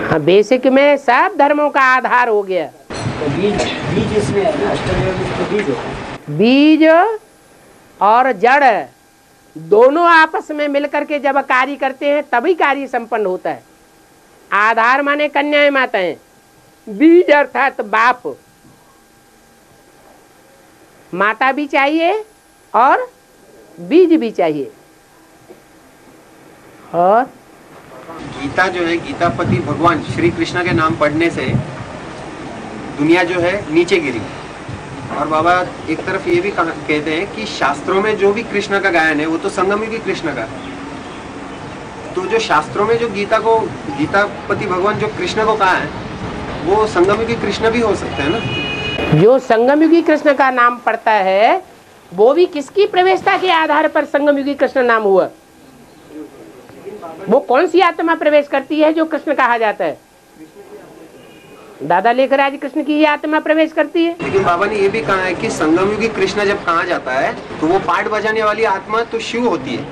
हाँ, बेसिक में सब धर्मों का आधार हो गया। तो बीज इसमें है ना, अष्टवर्ण में बीज होता है। बीज और जड़ दोनों आपस में मिलकर के जब कार्य करते हैं तभी कार्य संपन्न होता है। आधार माने कन्याएं माताएं, बीज अर्थात बाप, माता भी चाहिए और बीज भी चाहिए। और गीता जो है, गीतापति भगवान श्री कृष्ण के नाम पढ़ने से दुनिया जो है नीचे गिरी। और बाबा एक तरफ ये भी कहते हैं कि शास्त्रों में जो भी कृष्ण का गायन है वो तो संगमयुगी कृष्ण का है। तो जो शास्त्रों में जो गीतापति भगवान जो कृष्ण को कहा है वो संगमयुगी कृष्ण भी हो सकते हैं ना। जो संगमयुगी कृष्ण का नाम पड़ता है वो भी किसकी प्रवेशता के आधार पर संगमयुगी कृष्ण नाम हुआ? वो कौन सी आत्मा प्रवेश करती है जो कृष्ण कहा जाता है? दादा लेकर आज कृष्ण की ही आत्मा प्रवेश करती है। लेकिन बाबा ने ये भी कहा है कि संगमयुगी कृष्ण जब कहा जाता है तो वो पाठ बजाने वाली आत्मा तो शिव होती है,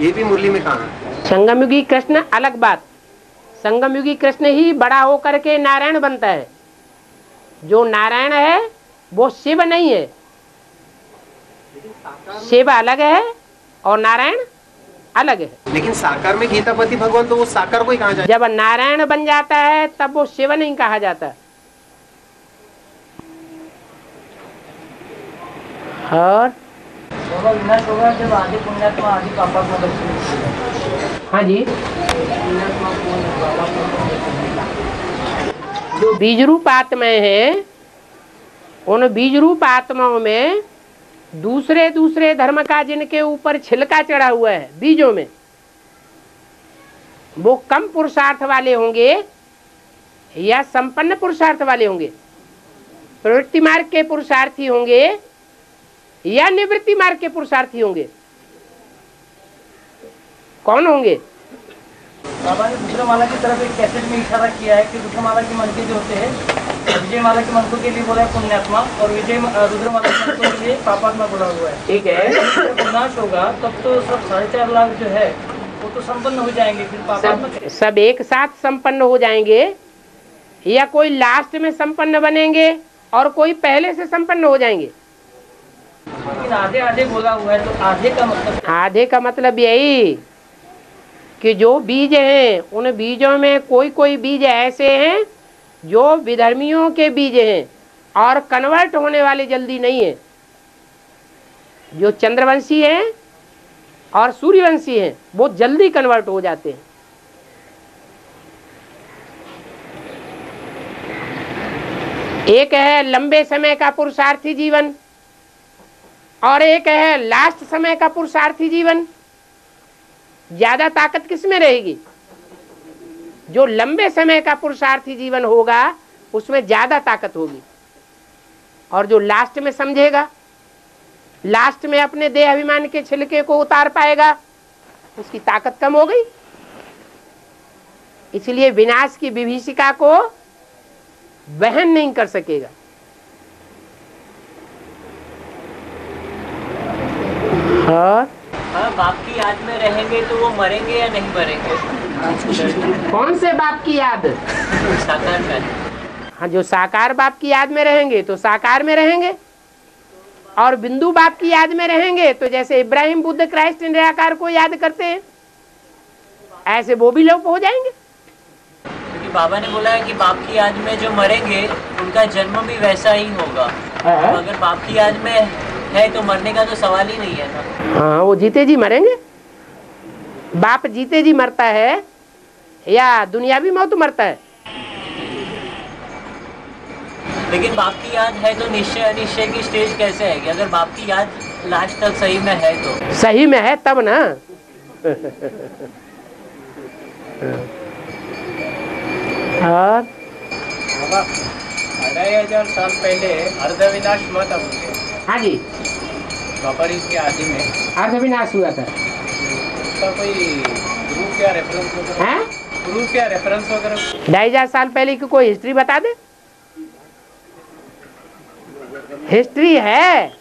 ये भी मुरली में कहा है। संगमयुगी कृष्ण अलग बात, संगमयुगी कृष्ण ही बड़ा होकर के नारायण बनता है। जो नारायण है वो शिव नहीं है, शिव अलग है और नारायण अलग है। लेकिन साकार में गीतापति भगवान तो वो साकार को ही कहा जाता है। जब नारायण बन जाता है तब वो शिव नहीं कहा जाता। और विनाश होगा जब आदि पुण्यात्मा आदि पापात्मा दर्शन। हाँ जी, जो बीज रूप आत्माएं हैं उन बीज रूप आत्माओं में दूसरे दूसरे धर्म का जिनके ऊपर छिलका चढ़ा हुआ है बीजों में, वो कम पुरुषार्थ वाले होंगे या संपन्न पुरुषार्थ वाले होंगे? प्रवृत्ति मार्ग के पुरुषार्थी होंगे या निवृत्ति मार्ग के पुरुषार्थी होंगे? कौन होंगे? बाबा ने रुद्रमाला की तरफ एक कैसेट में इशारा किया है कि रुद्रमाला के मन के जो होते हैं, विजयमाला के मनकों के लिए बोला है पुण्यात्मा और रुद्रमाला के मनकों के लिए पापात्मा बोला हुआ है। ठीक है, जब विनाश होगा तब तो सब 4.5 लाख जो है वो तो संपन्न हो जाएंगे, फिर पापात्मा सब एक साथ संपन्न हो जाएंगे या कोई लास्ट में संपन्न बनेंगे और कोई पहले से संपन्न हो जाएंगे? लेकिन आधे आधे बोला हुआ है, तो आधे का मतलब आधे का मतलब यही कि जो बीज हैं उन बीजों में कोई कोई बीज ऐसे हैं जो विधर्मियों के बीज हैं और कन्वर्ट होने वाले जल्दी नहीं है। जो चंद्रवंशी हैं और सूर्यवंशी हैं वो जल्दी कन्वर्ट हो जाते हैं। एक है लंबे समय का पुरुषार्थी जीवन और एक है लास्ट समय का पुरुषार्थी जीवन। ज्यादा ताकत किस में रहेगी? जो लंबे समय का पुरुषार्थी जीवन होगा उसमें ज्यादा ताकत होगी, और जो लास्ट में समझेगा, लास्ट में अपने देह अभिमान के छिलके को उतार पाएगा, उसकी ताकत कम हो गई। इसलिए विनाश की विभीषिका को वहन नहीं कर सकेगा। और बाप की याद में रहेंगे तो वो मरेंगे या नहीं मरेंगे? कौन से बाप की याद? साकार में। हाँ, जो साकार बाप की याद में रहेंगे तो साकार में रहेंगे, और बिंदु बाप की याद में रहेंगे तो जैसे इब्राहिम बुद्ध क्राइस्ट निराकार को याद करते हैं ऐसे वो भी लोप हो जाएंगे। क्योंकि बाबा ने बोला है कि बाप की याद में जो मरेंगे उनका जन्म भी वैसा ही होगा। तो अगर बाप की याद में है तो मरने का तो सवाल ही नहीं है ना। हाँ, वो जीते जी मरेंगे। बाप जीते जी मरता है या दुनियावी मौत मरता है? लेकिन बाप की याद है तो निश्चय अनिश्चय की स्टेज कैसे है कि अगर बाप की याद लास्ट तक सही में है तो? सही में है तब ना। और 2500 साल पहले अर्धविनाश हुआ था मुझे। हाँ जी, द्वापर युग के आदि में अर्धविनाश हुआ था। उसका कोई प्रूफ या रेफरेंस वगैरह? हैं? प्रूफ या रेफरेंस वगैरह? 2500 साल पहले की कोई हिस्ट्री बता दे। हिस्ट्री है,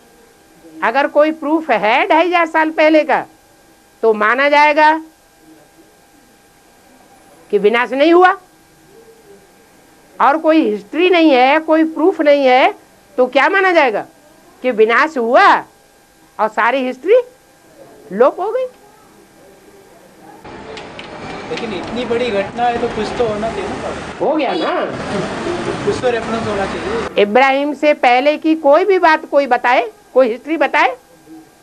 अगर कोई प्रूफ है 2500 साल पहले का तो माना जाएगा कि विनाश नहीं हुआ। और कोई हिस्ट्री नहीं है, कोई प्रूफ नहीं है, तो क्या माना जाएगा कि विनाश हुआ और सारी हिस्ट्री लोप हो गई। लेकिन इतनी बड़ी घटना है तो कुछ तो होना चाहिए ना, हो गया ना, कुछ तो रेफरेंस होना चाहिए। इब्राहिम से पहले की कोई भी बात कोई बताए, कोई हिस्ट्री बताए।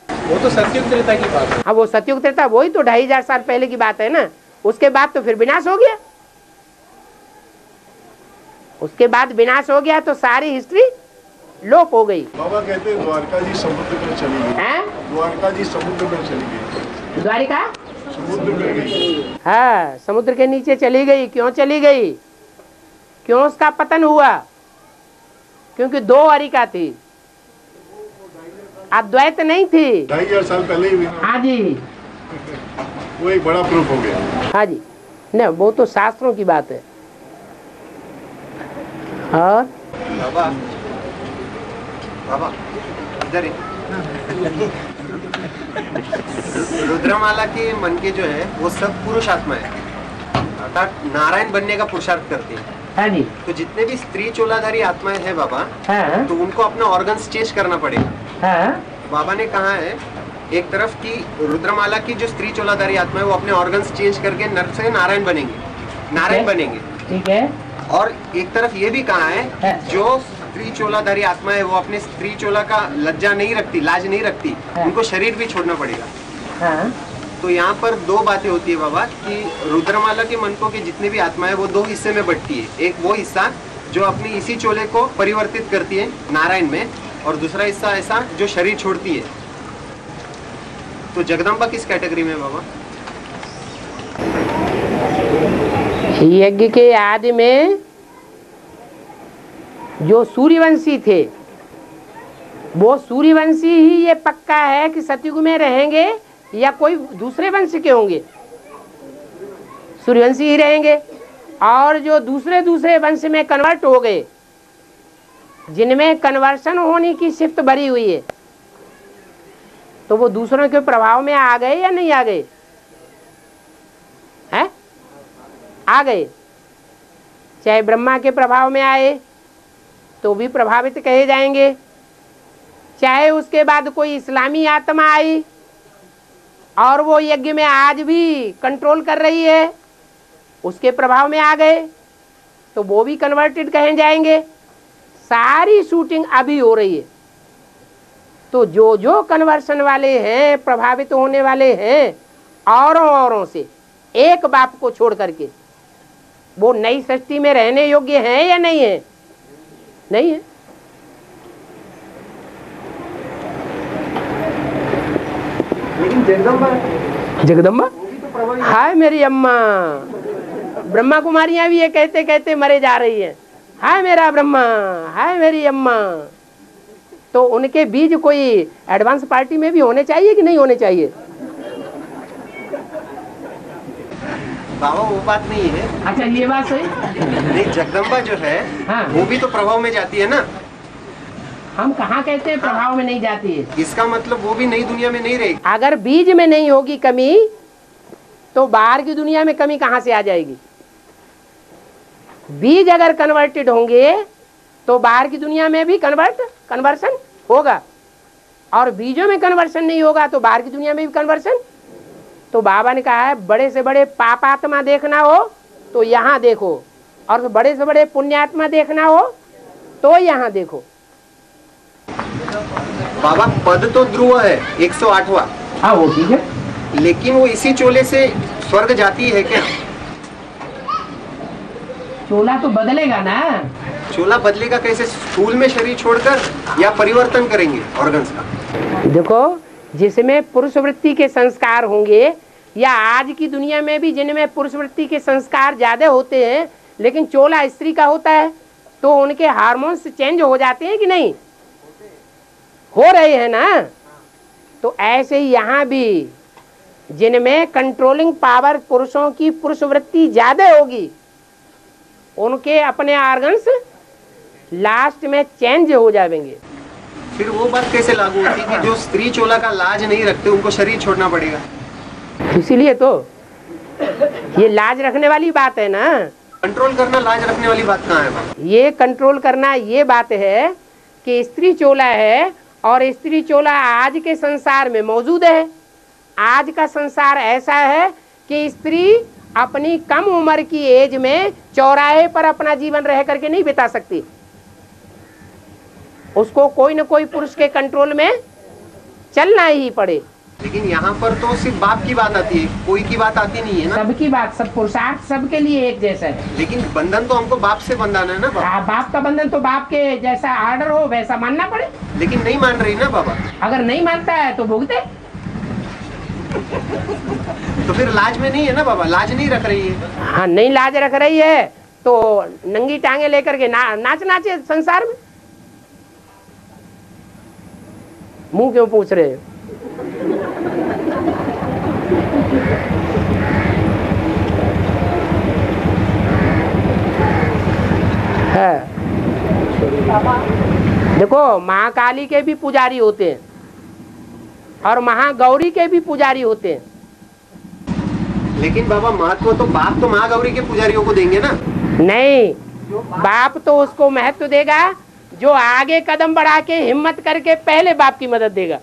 वो तो सतयुग त्रेता की बात है। हाँ, वो सतयुग त्रेता, वही तो 2500 साल पहले की बात है ना। उसके बाद तो फिर विनाश हो गया, उसके बाद विनाश हो गया तो सारी हिस्ट्री लोप हो गई। बाबा कहते हैं द्वारका जी समुद्र में चली गई। हैं? द्वारका जी समुद्र में चली गई। द्वारिका समुद्र में गई। हाँ, समुद्र के नीचे चली गई। क्यों चली गई? क्यों उसका पतन हुआ? क्योंकि दो अरिका थी, अद्वैत नहीं थी। 2500 साल पहले ही हुई। हाँ जी, वो एक बड़ा प्रूफ हो गया। हाँ जी, न वो तो शास्त्रों की बात है। और बाबा, बाबा इधर रुद्रमाला के मन के जो है वो सब पुरुष आत्मा है, अर्थात नारायण बनने का पुरुषार्थ करते हैं। हाँ जी, तो जितने भी स्त्री चोलाधारी आत्माएं हैं बाबा, हाँ तो उनको अपना ऑर्गन्स चेंज करना पड़ेगा। हाँ, बाबा ने कहा है एक तरफ की रुद्रमाला की जो स्त्री चोलाधारी आत्मा है वो अपने ऑर्गन्स चेंज करके नर से नारायण बनेंगे, नारायण बनेंगे। ठीक है। और एक तरफ ये भी कहा है हाँ। जो स्त्री चोलाधारी आत्मा है वो अपने स्त्री चोला का लज्जा नहीं रखती, लाज नहीं रखती, हाँ। उनको शरीर भी छोड़ना पड़ेगा। हाँ, तो यहाँ पर दो बातें होती है बाबा कि रुद्रमाला के मनकों के जितने भी आत्मा है वो दो हिस्से में बंटती है। एक वो हिस्सा जो अपनी इसी चोले को परिवर्तित करती है नारायण में, और दूसरा हिस्सा ऐसा जो शरीर छोड़ती है। तो जगदम्बा किस कैटेगरी में बाबा? यज्ञ के आदि में जो सूर्यवंशी थे वो सूर्यवंशी ही ये पक्का है कि सतयुग में रहेंगे या कोई दूसरे वंश के होंगे? सूर्यवंशी ही रहेंगे। और जो दूसरे वंश में कन्वर्ट हो गए, जिनमें कन्वर्शन होने की शिफ्ट भरी हुई है, तो वो दूसरों के प्रभाव में आ गए या नहीं आ गए? हैं? आ गए। चाहे ब्रह्मा के प्रभाव में आए तो भी प्रभावित कहे जाएंगे, चाहे उसके बाद कोई इस्लामी आत्मा आई और वो यज्ञ में आज भी कंट्रोल कर रही है, उसके प्रभाव में आ गए तो वो भी कन्वर्टेड कहे जाएंगे। सारी शूटिंग अभी हो रही है। तो जो जो कन्वर्शन वाले हैं, प्रभावित होने वाले हैं औरों से, एक बाप को छोड़ करके, वो नई सृष्टि में रहने योग्य हैं या नहीं है? नहीं है। लेकिन जगदम्बा, जगदम्बा हाय मेरी अम्मा। ब्रह्मा कुमारियां भी ये कहते कहते मरे जा रही हैं, हाय मेरा ब्रह्मा, हाय मेरी अम्मा। तो उनके बीज कोई एडवांस पार्टी में भी होने चाहिए कि नहीं होने चाहिए? बाबा वो बात नहीं है। अच्छा, ये बात सही। नहीं, जगदम्बा जो है हाँ। वो भी तो प्रभाव में जाती है ना। हम कहाँ कहते हैं प्रभाव में नहीं जाती है? इसका मतलब वो भी नई दुनिया में नहीं रहेगी। अगर बीज में नहीं होगी कमी तो बाहर की दुनिया में कमी कहाँ से आ जाएगी? बीज अगर कन्वर्टेड होंगे तो बाहर की दुनिया में भी कन्वर्सन होगा, और बीजों में कन्वर्सन नहीं होगा तो बाहर की दुनिया में भी कन्वर्सन। तो बाबा ने कहा है बड़े से बड़े पापात्मा देखना हो तो यहाँ देखो, और बड़े से बड़े पुण्यात्मा देखना हो तो यहाँ देखो। बाबा पद तो ध्रुव है 108वां। हाँ, वो ठीक है, लेकिन वो इसी चोले से स्वर्ग जाती है क्या? चोला तो बदलेगा ना। चोला बदलेगा कैसे? स्थूल में शरीर छोड़कर या परिवर्तन करेंगे ऑर्गन्स का? देखो, जिसमें पुरुष वृत्ति के संस्कार होंगे, या आज की दुनिया में भी जिनमें पुरुष वृत्ति के संस्कार ज्यादा होते हैं लेकिन चोला स्त्री का होता है, तो उनके हार्मोन्स चेंज हो जाते हैं कि नहीं? हो रहे हैं ना। तो ऐसे ही यहाँ भी जिनमें कंट्रोलिंग पावर पुरुषों की पुरुष वृत्ति ज्यादा होगी, उनके अपने ऑर्गन्स लास्ट में चेंज हो जाएंगे। फिर वो बात कैसे लागू होती है कि जो स्त्री चोला का लाज नहीं रखते उनको शरीर छोड़ना पड़ेगा? इसीलिए तो ये लाज रखने वाली बात है ना। कंट्रोल करना लाज रखने वाली बात कहाँ है बाबा? ये कंट्रोल करना ये बात है कि स्त्री चोला है और स्त्री चोला आज के संसार में मौजूद है। आज का संसार ऐसा है कि स्त्री अपनी कम उम्र की एज में चौराहे पर अपना जीवन रह करके नहीं बिता सकती। उसको कोई न कोई पुरुष के कंट्रोल में चलना ही पड़े। लेकिन यहाँ पर तो सिर्फ बाप की बात आती है, कोई की बात आती नहीं है ना। सबकी बात, सब पुरुषार्थ सबके लिए एक जैसा है। लेकिन बंधन तो हमको बाप से बंधाना है ना बाबा। बाप का बंधन तो बाप के जैसा आर्डर हो वैसा मानना पड़े। लेकिन नहीं मान रही ना बाबा। अगर नहीं मानता है तो भुगते। तो फिर लाज में नहीं है ना बाबा, लाज नहीं रख रही है। हाँ, नहीं लाज रख रही है तो नंगी टांगे लेकर के नाच नाचे संसार में। मुंह क्यों पूछ रहे हो? है देखो, महाकाली के भी पुजारी होते हैं और महागौरी के भी पुजारी होते हैं। लेकिन बाबा महत्व तो बाप तो महागौरी के पुजारियों को देंगे ना। नहीं, बाप तो उसको महत्व देगा जो आगे कदम बढ़ा के हिम्मत करके पहले बाप की मदद देगा।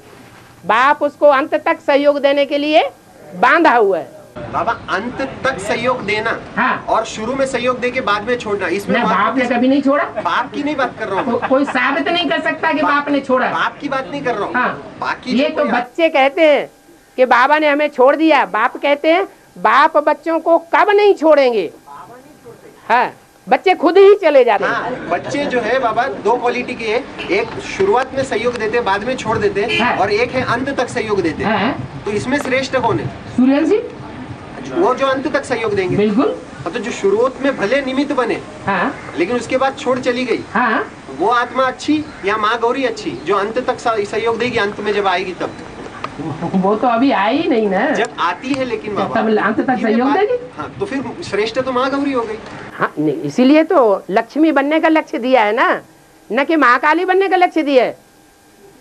बाप उसको अंत तक सहयोग देने के लिए बांधा हुआ है। बाबा अंत तक सहयोग देना, हाँ। और शुरू में सहयोग दे के बाद में छोड़ना, इसमें बाप ने कभी नहीं छोड़ा। बाप की नहीं बात कर रहा हूँ। कोई साबित नहीं कर सकता कि बाप ने छोड़ा। बाप की बात नहीं कर रहा हूँ। हाँ। बाकी ये तो बच्चे कहते हैं कि बाबा ने हमें छोड़ दिया। बाप कहते हैं बाप बच्चों को कब नहीं छोड़ेंगे। हाँ, बच्चे खुद ही चले जाते हैं। हाँ, बच्चे जो है बाबा दो क्वालिटी के हैं, एक शुरुआत में सहयोग देते हैं बाद में छोड़ देते हैं, हाँ। और एक है अंत तक सहयोग देते हैं। हाँ। तो इसमें श्रेष्ठ कौन है? सूर्यवंशी वो जो अंत तक सहयोग देंगे। बिल्कुल। और तो जो शुरुआत में भले निमित्त बने, हाँ। लेकिन उसके बाद छोड़ चली गई, हाँ। वो आत्मा अच्छी या माँ गौरी अच्छी जो अंत तक सहयोग देगी? अंत में जब आएगी तब। वो तो अभी आई ही नहीं ना। जब आती है लेकिन बाबा तब अंत तक सहयोग देगी। हाँ, तो फिर श्रेष्ठ तो माँ गौरी हो गई। हाँ, नहीं, इसीलिए तो लक्ष्मी बनने का लक्ष्य दिया है ना, न कि महाकाली बनने का लक्ष्य दिया है।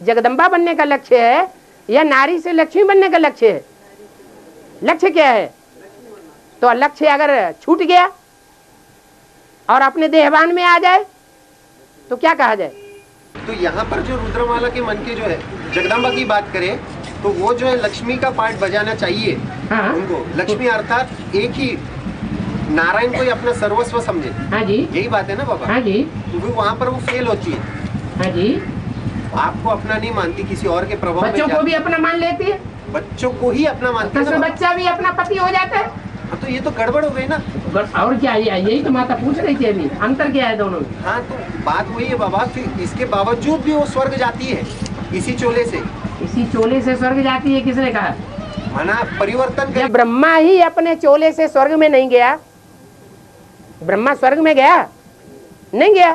जगदम्बा बनने का लक्ष्य है या नारी से लक्ष्मी बनने का लक्ष्य है? लक्ष्य क्या है? तो लक्ष्य अगर छूट गया और अपने देहवान में आ जाए तो क्या कहा जाए? तो यहाँ पर जो रुद्रमाला के मन के जो है जगदम्बा की बात करें तो वो जो है लक्ष्मी का पार्ट बजाना चाहिए। हाँ। उनको लक्ष्मी अर्थात एक ही नारायण को ही अपना सर्वस्व समझे। हाँ जी। यही बात है ना बाबा? हाँ जी। तो वहाँ पर वो फेल होती है। हाँ जी। आपको अपना नहीं मानती, किसी और के प्रभाव में बच्चों को भी अपना मान लेती है। बच्चों को ही अपना मानती है तो ना बाबा? बच्चा भी अपना पति हो जाता है। हाँ, तो ये तो गड़बड़ हो गई ना। और क्या, यही तो माता पूछ रही थी अभी, अंतर क्या है दोनों में? हाँ, तो बात वही है बाबा। फिर इसके बावजूद भी वो स्वर्ग जाती है इसी चोले से। इसी चोले से स्वर्ग जाती है, किसने कहा? माना परिवर्तन जब ब्रह्मा ही अपने चोले से स्वर्ग में नहीं गया, ब्रह्मा स्वर्ग में गया नहीं गया,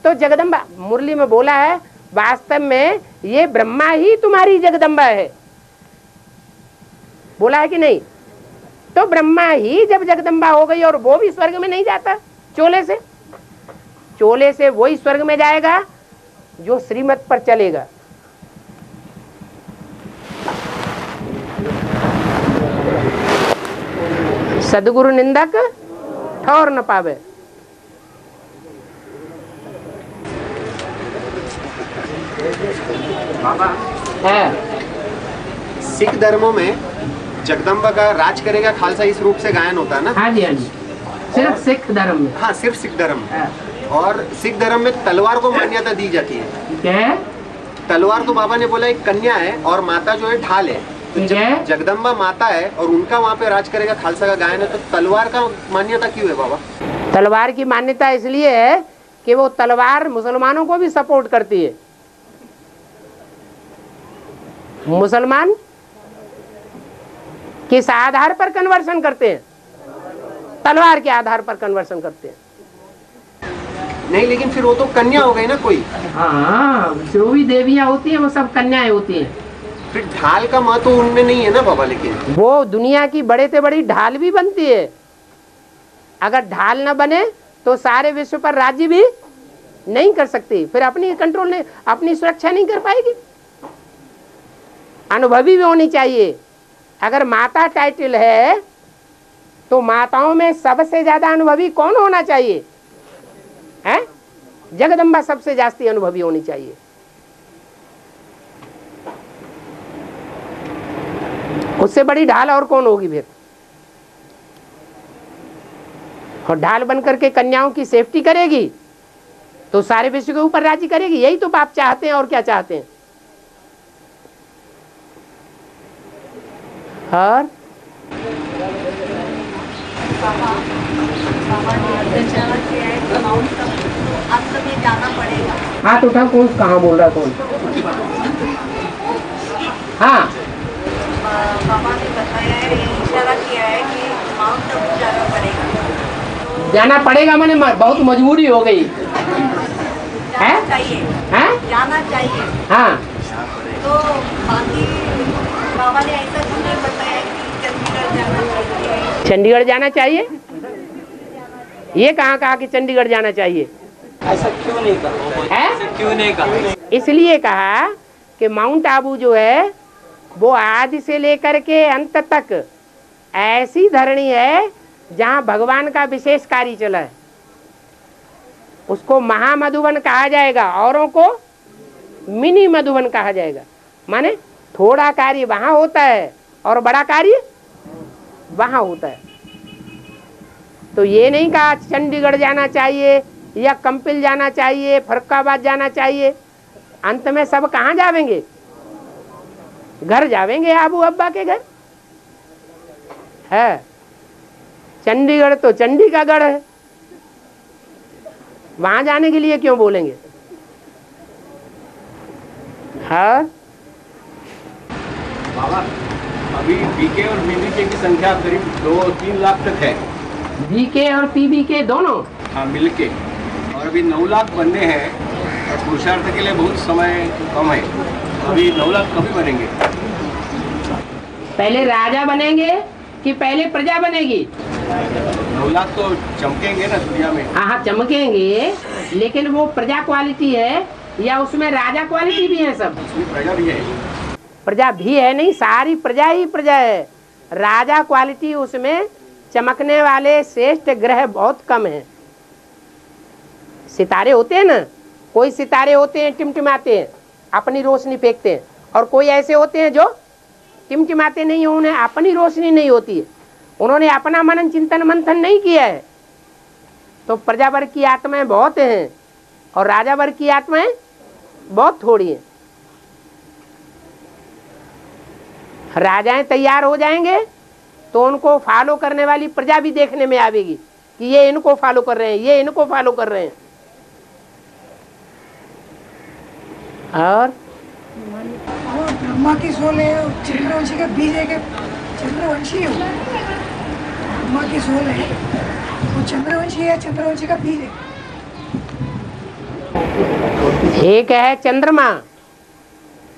तो जगदम्बा मुरली में बोला है वास्तव में ये ब्रह्मा ही तुम्हारी जगदम्बा है, बोला है कि नहीं? तो ब्रह्मा ही जब जगदम्बा हो गई और वो भी स्वर्ग में नहीं जाता चोले से, चोले से वही स्वर्ग में जाएगा जो श्रीमत पर चलेगा। सदगुरु निंदक ठौर न पावे। बाबा है सिख धर्मों में जगदम्बा का राज करेगा खालसा इस रूप से गायन होता है ना? हाँ जी, हाँ जी, सिर्फ सिख धर्म में। हाँ, सिर्फ सिख धर्म में। हाँ। और सिख धर्म में तलवार को मान्यता दी जाती है। क्या है? तलवार तो बाबा ने बोला एक कन्या है और माता जो है ढाल है। तो ठीक है। जगदम्बा माता है और उनका वहाँ पे राज करेगा खालसा का गायन है, तो तलवार का मान्यता क्यों है बाबा? तलवार की मान्यता इसलिए है कि वो तलवार मुसलमानों को भी सपोर्ट करती है। मुसलमान किस आधार पर कन्वर्सन करते हैं? तलवार के आधार पर कन्वर्सन करते हैं। नहीं, लेकिन फिर वो तो कन्या हो गई ना कोई। हाँ, जो भी देवियां होती हैं वो सब कन्याएं होती हैं। फिर ढाल का महत्व उनमें नहीं है ना बाबा? लेकिन वो दुनिया की बड़े से बड़ी ढाल भी बनती है। अगर ढाल न बने तो सारे विश्व पर राज्य भी नहीं कर सकती, फिर अपनी कंट्रोल नहीं, अपनी सुरक्षा नहीं कर पाएगी। अनुभवी भी होनी चाहिए। अगर माता टाइटल है तो माताओं में सबसे ज्यादा अनुभवी कौन होना चाहिए? हैं? जगदम्बा सबसे जास्ती अनुभवी होनी चाहिए। उससे बड़ी ढाल और कौन होगी फिर? और ढाल बनकर के कन्याओं की सेफ्टी करेगी तो सारे विश्व के ऊपर राज्य करेगी। यही तो बाप चाहते हैं, और क्या चाहते हैं? और हाथ उठा, कौन कहाँ बोल रहा कौन? हाँ, पापा ने बताया है, इशारा किया है कि माउंट आबू जाना पड़ेगा। जाना पड़ेगा मैंने बहुत मजबूरी हो गई है? चाहिए हैं? जाना चाहिए। हाँ, तो बाकी बाबा ने ऐसा क्यों नहीं बताया कि चंडीगढ़ जाना चाहिए? चंडीगढ़ जाना चाहिए? ये कहा कि चंडीगढ़ जाना चाहिए? ऐसा क्यों नहीं कहा? है? क्यों नहीं कहा? इसलिए कहा कि माउंट आबू जो है वो आदि से लेकर के अंत तक ऐसी धरणी है जहाँ भगवान का विशेष कार्य चला है। उसको महामधुवन कहा जाएगा, औरों को मिनी मधुवन कहा जाएगा। माने थोड़ा कार्य वहाँ होता है और बड़ा कार्य वहाँ होता है। तो ये नहीं कहा चंडीगढ़ जाना चाहिए या कंपिल जाना चाहिए, फरुखाबाद जाना चाहिए। अंत में सब कहाँ जावेंगे? घर जावेंगे, आबू अब्बा के घर है। चंडीगढ़ तो चंडी का गढ़ है, वहां जाने के लिए क्यों बोलेंगे? हाँ बाबा, अभी बीके और बीबीके की संख्या करीब 2-3 लाख तक है। बीके और पीबीके दोनों? हाँ, मिलके। और अभी 9 लाख बनने हैं और पुरुषार्थ के लिए बहुत समय कम है। अभी 9 लाख कभी बनेंगे? पहले राजा बनेंगे कि पहले प्रजा बनेगी? 9 लाख तो चमकेंगे ना दुनिया में। हाँ, चमकेंगे, लेकिन वो प्रजा क्वालिटी है या उसमें राजा क्वालिटी भी है? सब उसमें प्रजा भी है। प्रजा भी है नहीं, सारी प्रजा ही प्रजा है। राजा क्वालिटी उसमें चमकने वाले श्रेष्ठ ग्रह बहुत कम है। सितारे होते हैं ना, कोई सितारे होते हैं टिमटिमाते हैं, अपनी रोशनी फेंकते हैं, और कोई ऐसे होते हैं जो टिमटिमाते नहीं, उन्हें अपनी रोशनी नहीं होती है, उन्होंने अपना मनन चिंतन मंथन नहीं किया है। तो प्रजा वर्ग की आत्माएं बहुत हैं और राजा वर्ग की आत्माएं बहुत थोड़ी हैं। राजाएं तैयार हो जाएंगे तो उनको फॉलो करने वाली प्रजा भी देखने में आवेगी कि ये इनको फॉलो कर रहे हैं, ये इनको फॉलो कर रहे हैं। और ब्रह्मा की सोल है, चंद्रवंशी का बीज है, चंद्रवंशी है। ब्रह्मा की सोल है, वो चंद्रवंशी है, चंद्रवंशी का बीज है। एक है चंद्रमा,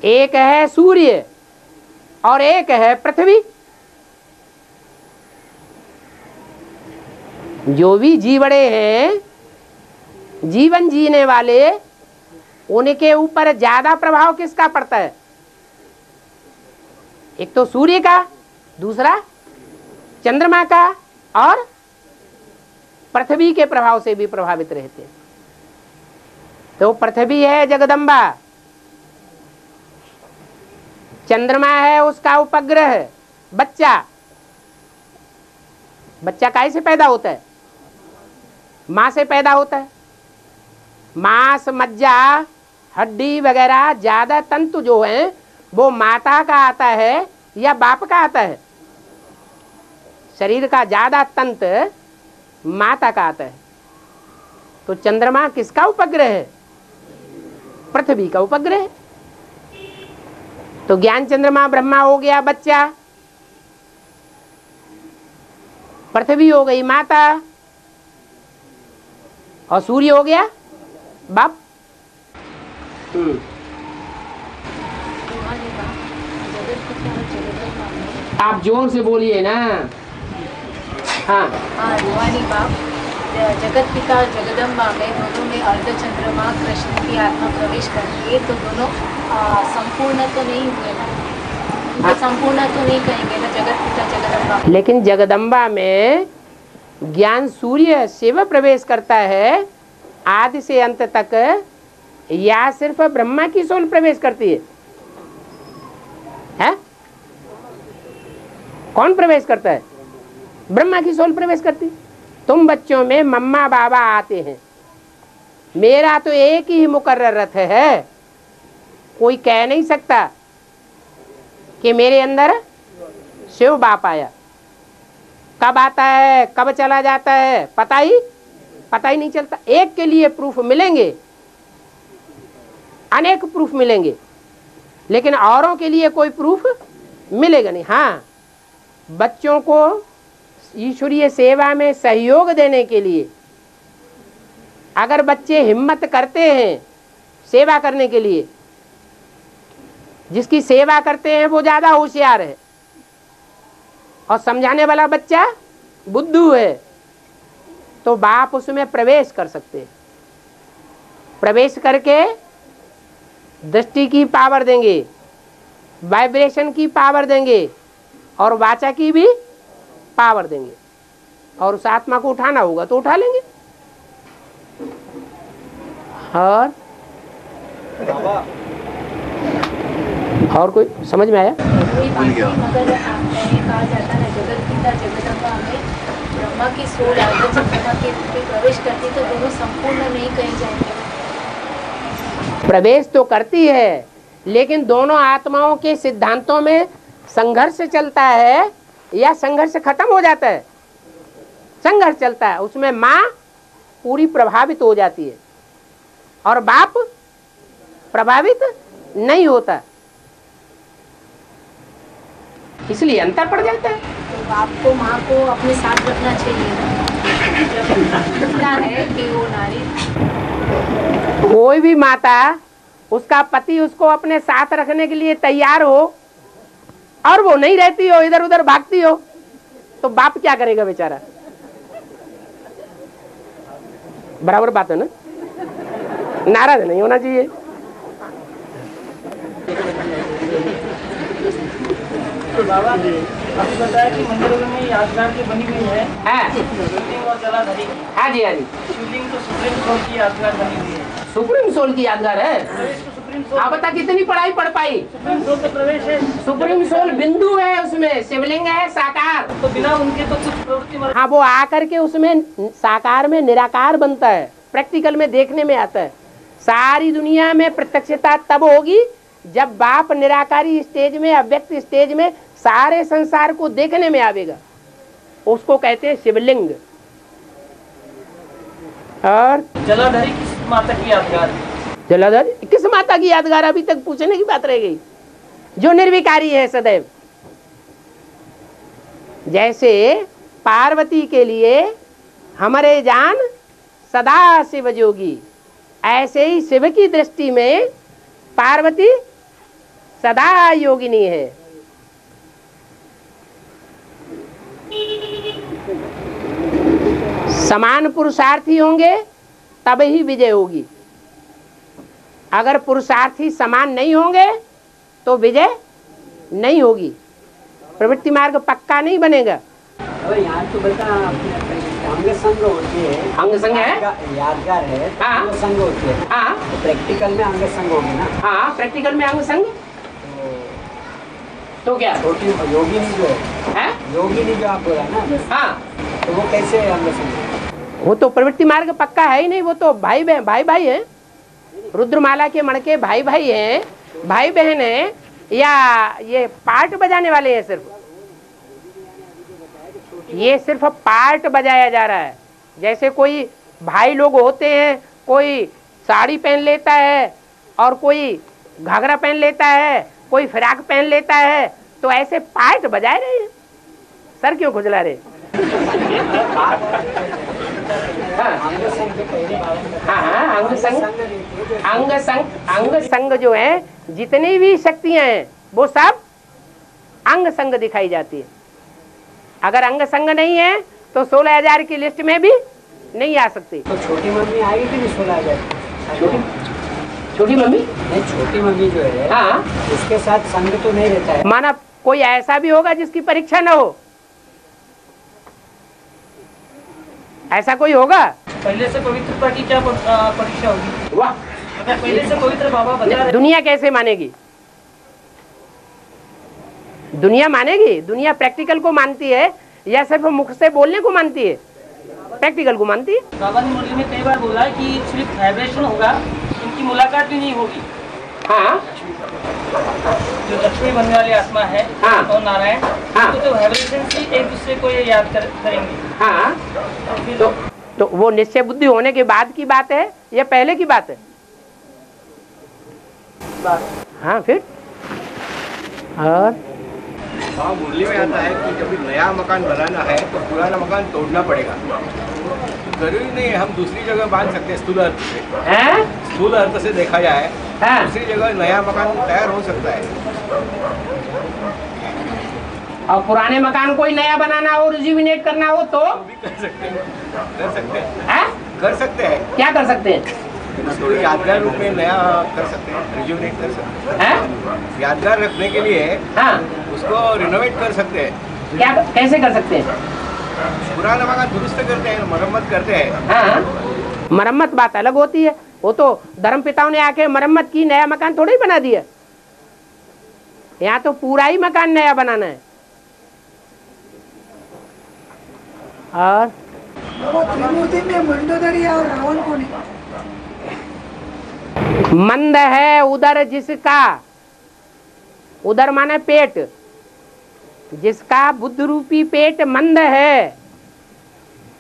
एक है सूर्य और एक है पृथ्वी। जो भी जीवड़े हैं, जीवन जीने वाले, उनके ऊपर ज्यादा प्रभाव किसका पड़ता है? एक तो सूर्य का, दूसरा चंद्रमा का, और पृथ्वी के प्रभाव से भी प्रभावित रहते हैं। तो पृथ्वी है जगदम्बा, चंद्रमा है उसका उपग्रह बच्चा। बच्चा कैसे पैदा होता है? माँ से पैदा होता है। मांस, मज्जा, हड्डी वगैरह ज्यादा तंतु जो हैं वो माता का आता है या बाप का आता है? शरीर का ज्यादा तंत्र माता का आता है। तो चंद्रमा किसका उपग्रह है? पृथ्वी का उपग्रह है। तो ज्ञान चंद्रमा ब्रह्मा हो गया बच्चा, पृथ्वी हो गई माता, और सूर्य हो गया बाप। आप जोर से बोलिए ना। हाँ, रूहानी बाप जगत पिता और जगदम्बा में दोनों में अर्धचंद्रमा कृष्ण की आत्मा प्रवेश करती है, तो दोनों संपूर्ण तो नहीं हुए ना। तो संपूर्ण तो नहीं कहेंगे ना, जगत पिता जगदम्बा। लेकिन जगदम्बा में ज्ञान सूर्य शिव प्रवेश करता है आदि से अंत तक, या सिर्फ ब्रह्मा की सोल प्रवेश करती है? कौन प्रवेश करता है? ब्रह्मा की सोल प्रवेश करती। तुम बच्चों में मम्मा बाबा आते हैं, मेरा तो एक ही मुकर्रर रथ है। कोई कह नहीं सकता कि मेरे अंदर शिव बाप आया। कब आता है कब चला जाता है पता ही नहीं चलता। एक के लिए प्रूफ मिलेंगे, अनेक प्रूफ मिलेंगे, लेकिन औरों के लिए कोई प्रूफ मिलेगा नहीं। हाँ, बच्चों को ईश्वरीय सेवा में सहयोग देने के लिए अगर बच्चे हिम्मत करते हैं सेवा करने के लिए, जिसकी सेवा करते हैं वो ज्यादा होशियार है, और समझाने वाला बच्चा बुद्धू है, तो बाप उसमें प्रवेश कर सकते हैं। प्रवेश करके दृष्टि की पावर देंगे, वाइब्रेशन की पावर देंगे, और वाचा की भी पावर देंगे, और उस आत्मा को उठाना होगा तो उठा लेंगे। और कोई समझ में आया? मगर कहा जाता है जगत पिता जगदम्बा में ब्रह्मा की सोल आगे ब्रह्मा के रूप में प्रवेश करती, तो दोनों संपूर्ण नहीं कहे जाएंगे। प्रवेश तो करती है, लेकिन दोनों आत्माओं के सिद्धांतों में संघर्ष चलता है या संघर्ष खत्म हो जाता है? संघर्ष चलता है। उसमें माँ पूरी प्रभावित हो जाती है और बाप प्रभावित नहीं होता, इसलिए अंतर पड़ जाता है। तो बाप को माँ को अपने साथ रखना चाहिए जब पता है कि वो नारी। कोई भी माता, उसका पति उसको अपने साथ रखने के लिए तैयार हो और वो नहीं रहती हो, इधर उधर भागती हो, तो बाप क्या करेगा बेचारा? बराबर बात है ना? नाराज नहीं होना चाहिए। तो बाबा अभी बताया कि मंदिरों में यादगार जो बनी हुई है, शिवलिंग और जलाधरी। हाँ जी, हाँ जी। शिवलिंग तो सुप्रीम सोल की यादगार बनी हुई है। सुप्रीम सोल की यादगार है। प्रवेश तो सुप्रीम सोल। आप बता कितनी पढ़ाई पढ़ पाई? सुप्रीम सोल तो प्रवेश है। सुप्रीम सोल बिंदु है, उसमें शिवलिंग है साकार। तो बिना उनके तो कुछ प्रवृत्ति। हाँ, वो आकर के उसमें साकार में निराकार बनता है, प्रैक्टिकल में देखने में आता है। सारी दुनिया में प्रत्यक्षता तब होगी जब बाप निराकारी स्टेज में, अव्यक्त स्टेज में सारे संसार को देखने में आवेगा। उसको कहते हैं शिवलिंग। और जलाधरी किस माता की यादगार है? जलाधरी किस माता की यादगार? अभी तक पूछने की बात रह गई। जो निर्विकारी है सदैव। जैसे पार्वती के लिए हमारे जान सदा शिव जोगी, ऐसे ही शिव की दृष्टि में पार्वती सदा योगिनी है। समान पुरुषार्थी होंगे तब ही विजय होगी। अगर पुरुषार्थी समान नहीं होंगे तो विजय नहीं होगी, प्रवृत्ति मार्ग पक्का नहीं बनेगा। अब यहाँ तो बता अंग संग होती है, अंग संग है, यादगार है, हाँ। अंग संग होती है। हाँ, तो प्रैक्टिकल में अंग संग होगी ना? हाँ, प्रैक्टिकल में अंग संग। तो क्या छोटी योगिनी जो है, योगिनी जो आप बोला ना, हाँ, तो वो कैसे अंग संग? वो तो प्रवृत्ति मार्ग पक्का है ही नहीं। वो तो भाई बहन, भाई भाई है, रुद्रमाला के मणके भाई भाई हैं, भाई बहन है, या ये पार्ट बजाने वाले हैं? सिर्फ ये सिर्फ पार्ट बजाया जा रहा है। जैसे कोई भाई लोग होते हैं, कोई साड़ी पहन लेता है और कोई घाघरा पहन लेता है, कोई फ्रॉक पहन लेता है, तो ऐसे पार्ट बजाए रहे हैं। सर क्यों खुजला रहे? हाँ, अंग संग, अंग संग जो है, जितनी भी शक्तियां हैं वो सब अंग संग दिखाई जाती है। अगर अंग संग नहीं है तो 16,000 की लिस्ट में भी नहीं आ सकती। तो छोटी मम्मी आएगी कि नहीं 16,000? छोटी मम्मी नहीं, छोटी मम्मी जो है, हाँ, इसके साथ संग तो नहीं रहता है। माना कोई ऐसा भी होगा जिसकी परीक्षा न हो? ऐसा कोई होगा? पहले से पवित्रता की क्या परीक्षा होगी? वाह, अगर पहले से पवित्र बाबा बता रहे, दुनिया कैसे मानेगी? दुनिया मानेगी? दुनिया प्रैक्टिकल को मानती है या सिर्फ मुख से बोलने को मानती है? प्रैक्टिकल को मानती है। बाबा ने मुरली में कई बार बोला कि सिर्फ वाइब्रेशन होगा, इनकी मुलाकात भी नहीं होगी। हाँ, जो लक्ष्मी बनने वाली आत्मा है हाँ। और नारायण, हाँ। तो वाइब्रेशन से एक दूसरे को ये याद करेंगे। हाँ, फिर तो वो निश्चय बुद्धि होने के बाद की बात है या पहले की बात है? हाँ, फिर और वहाँ मुरली में आता है कि जब नया मकान बनाना है तो पुराना मकान तोड़ना पड़ेगा। जरूरी नहीं है हम दूसरी जगह बांध सकते हैं। स्थूल अर्थ से, स्थूल अर्थ से देखा जाए हाँ। दूसरी जगह नया मकान तैयार हो सकता है। और पुराने मकान कोई नया बनाना हो, रिजुविनेट करना हो तो भी कर सकते हैं, कर सकते हैं, हाँ? कर सकते हैं। क्या कर सकते हैं? थोड़ी यादगार रूप में नया कर सकते हैं, रिजुविनेट कर सकते हैं। हाँ? यादगार रखने के लिए हाँ, उसको रिनोवेट कर सकते हैं। क्या कैसे कर सकते हैं? पुराना मकान दुरुस्त करते हैं, मरम्मत करते हैं। हाँ, मरम्मत बात अलग होती है। वो तो धर्मपिताओं ने आके मरम्मत की, नया मकान थोड़ी बना दिया। यहाँ तो पूरा ही मकान नया बनाना है। और बाबा त्रिमूर्ति में मंडोदरी और रावण कौन है? मंद है उदर जिसका, उदर माने पेट, जिसका बुद्ध रूपी पेट मंद है,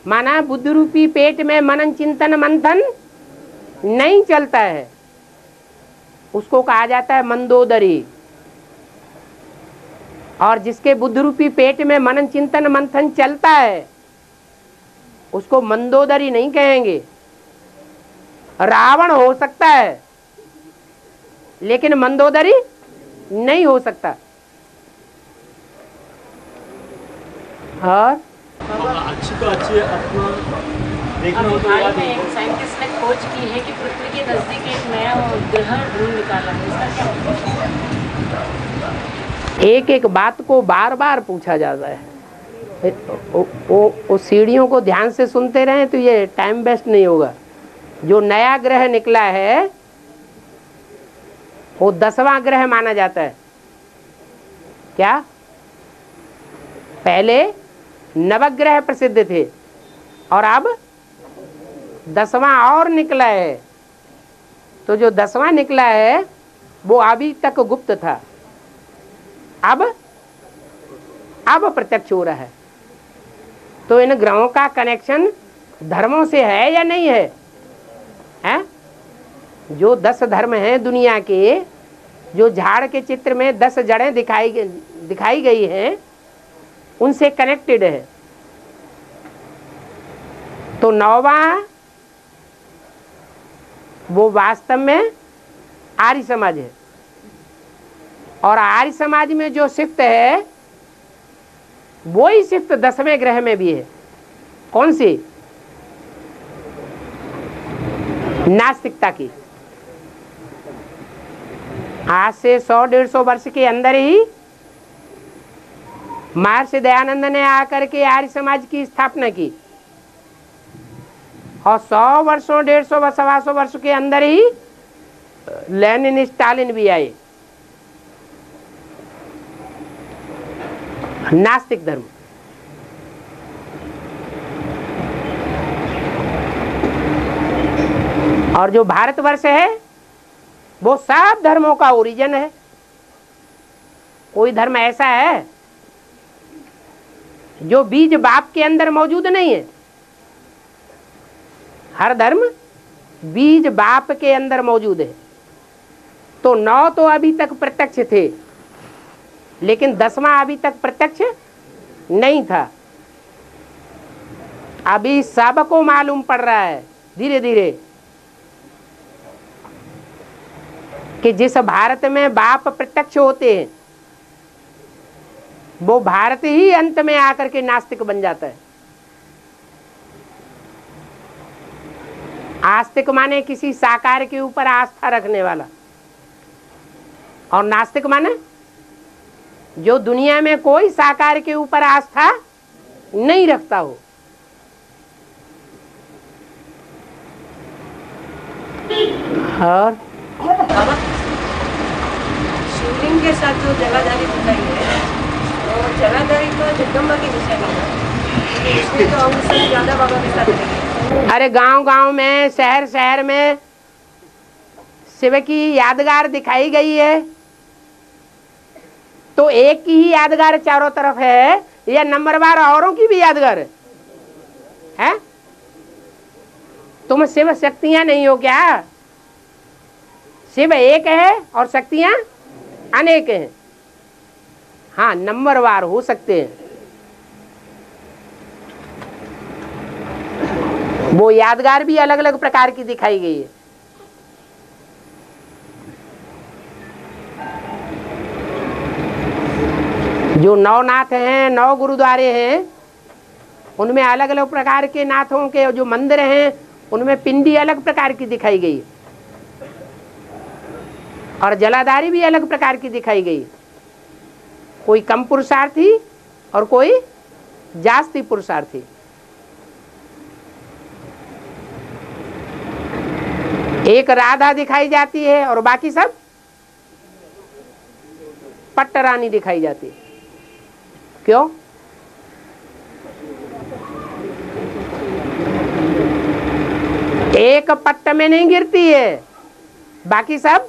माना बुद्ध रूपी पेट में मनन चिंतन मंथन नहीं चलता है, उसको कहा जाता है मंदोदरी। और जिसके बुद्ध रूपी पेट में मनन चिंतन मंथन चलता है उसको मंदोदरी नहीं कहेंगे। रावण हो सकता है लेकिन मंदोदरी नहीं हो सकता। और अच्छी तो अच्छी अपना देखना हो तो हाल में एक साइंटिस्ट ने खोज की है कि पृथ्वी के नजदीक एक नया ग्रह ढूंढ निकाला है। इसका क्या मतलब? एक एक बात को बार बार पूछा जाता है। वो सीढ़ियों को ध्यान से सुनते रहें तो ये टाइम वेस्ट नहीं होगा। जो नया ग्रह निकला है वो 10वां ग्रह माना जाता है। क्या? पहले नवग्रह प्रसिद्ध थे और अब 10वां और निकला है। तो जो 10वां निकला है वो अभी तक गुप्त था, अब प्रत्यक्ष हो रहा है। तो इन ग्रहों का कनेक्शन धर्मों से है या नहीं है? हैं? जो 10 धर्म हैं दुनिया के, जो झाड़ के चित्र में 10 जड़ें दिखाई गई हैं, उनसे कनेक्टेड है। तो 9वां वो वास्तव में आर्य समाज है। और आर्य समाज में जो शिफ्ट है वो ही शिफ्ट 10वें ग्रह में भी है। कौन सी? नास्तिकता की। आज से 100-150 वर्ष के अंदर ही महर्षि दयानंद ने आकर के आर्य समाज की स्थापना की और 100 वर्षों 150 125 वर्ष के अंदर ही लेनिन स्टालिन भी आए। नास्तिक धर्म। और जो भारतवर्ष है वो सब धर्मों का ओरिजिन है। कोई धर्म ऐसा है जो बीज बाप के अंदर मौजूद नहीं है। हर धर्म बीज बाप के अंदर मौजूद है। तो 9 तो अभी तक प्रत्यक्ष थे लेकिन 10वां अभी तक प्रत्यक्ष नहीं था। अभी सबको मालूम पड़ रहा है धीरे धीरे कि जिस भारत में बाप प्रत्यक्ष होते हैं वो भारत ही अंत में आकर के नास्तिक बन जाता है। आस्तिक माने किसी साकार के ऊपर आस्था रखने वाला, और नास्तिक माने जो दुनिया में कोई साकार के ऊपर आस्था नहीं रखता हो। और बाबा शिवलिंग के साथ जो जलाधारी दिखाई है, तो जलाधारी तो जगदम्बा की निशानी है, इसमें तो अवसर ज्यादा बाबा के साथ रहेंगे। अरे गांव गांव में, शहर शहर में शिव की यादगार दिखाई गई है, तो एक की ही यादगार चारों तरफ है या नंबरवार औरों की भी यादगार है? तुम शिव शक्तियां नहीं हो क्या? शिव एक है और शक्तियां अनेक हैं। हाँ, नंबरवार हो सकते हैं, वो यादगार भी अलग अलग प्रकार की दिखाई गई है। जो 9 नाथ हैं, 9 गुरुद्वारे हैं, उनमें अलग अलग प्रकार के नाथों के जो मंदिर हैं, उनमें पिंडी अलग प्रकार की दिखाई गई और जलाधारी भी अलग प्रकार की दिखाई गई। कोई कम पुरुषार्थी और कोई जास्ती पुरुषार्थी। एक राधा दिखाई जाती है और बाकी सब पट्टरानी दिखाई जाती है। क्यों? एक पट्ट में नहीं गिरती है, बाकी सब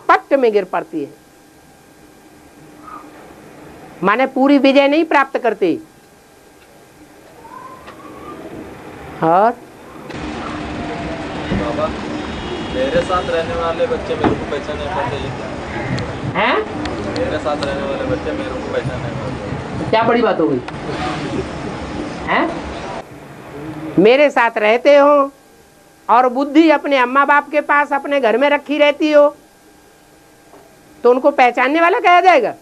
पट्ट में गिर पड़ती है, माने पूरी विजय नहीं प्राप्त करती। और बाबा, मेरे साथ रहने वाले बच्चे मेरे को पहचान नहीं पाते, ये क्या हैं? मेरे साथ रहने वाले बच्चे मेरे को पहचान नहीं पाते, क्या बड़ी बात हो गई? हैं? मेरे साथ रहते हो और बुद्धि अपने अम्मा बाप के पास अपने घर में रखी रहती हो, तो उनको पहचानने वाला कहा जाएगा?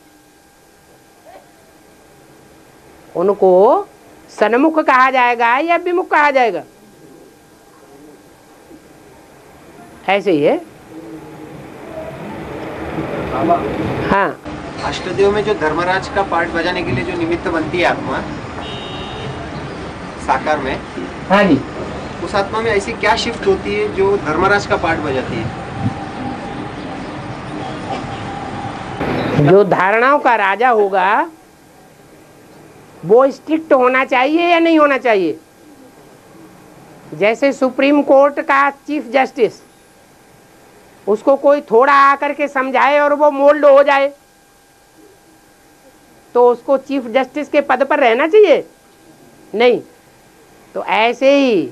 उनको सन्मुख कहा जाएगा या विमुख कहा जाएगा? ऐसे ही है। हाँ, अष्टदेव में जो धर्मराज का पार्ट बजाने के लिए जो निमित्त बनती है आत्मा साकार में, हाँ जी, उस आत्मा में ऐसी क्या शिफ्ट होती है जो धर्मराज का पार्ट बजाती है? जो धारणाओं का राजा होगा वो स्ट्रिक्ट होना चाहिए या नहीं होना चाहिए? जैसे सुप्रीम कोर्ट का चीफ जस्टिस, उसको कोई थोड़ा आकर के समझाए और वो मोल्ड हो जाए, तो उसको चीफ जस्टिस के पद पर रहना चाहिए? नहीं। तो ऐसे ही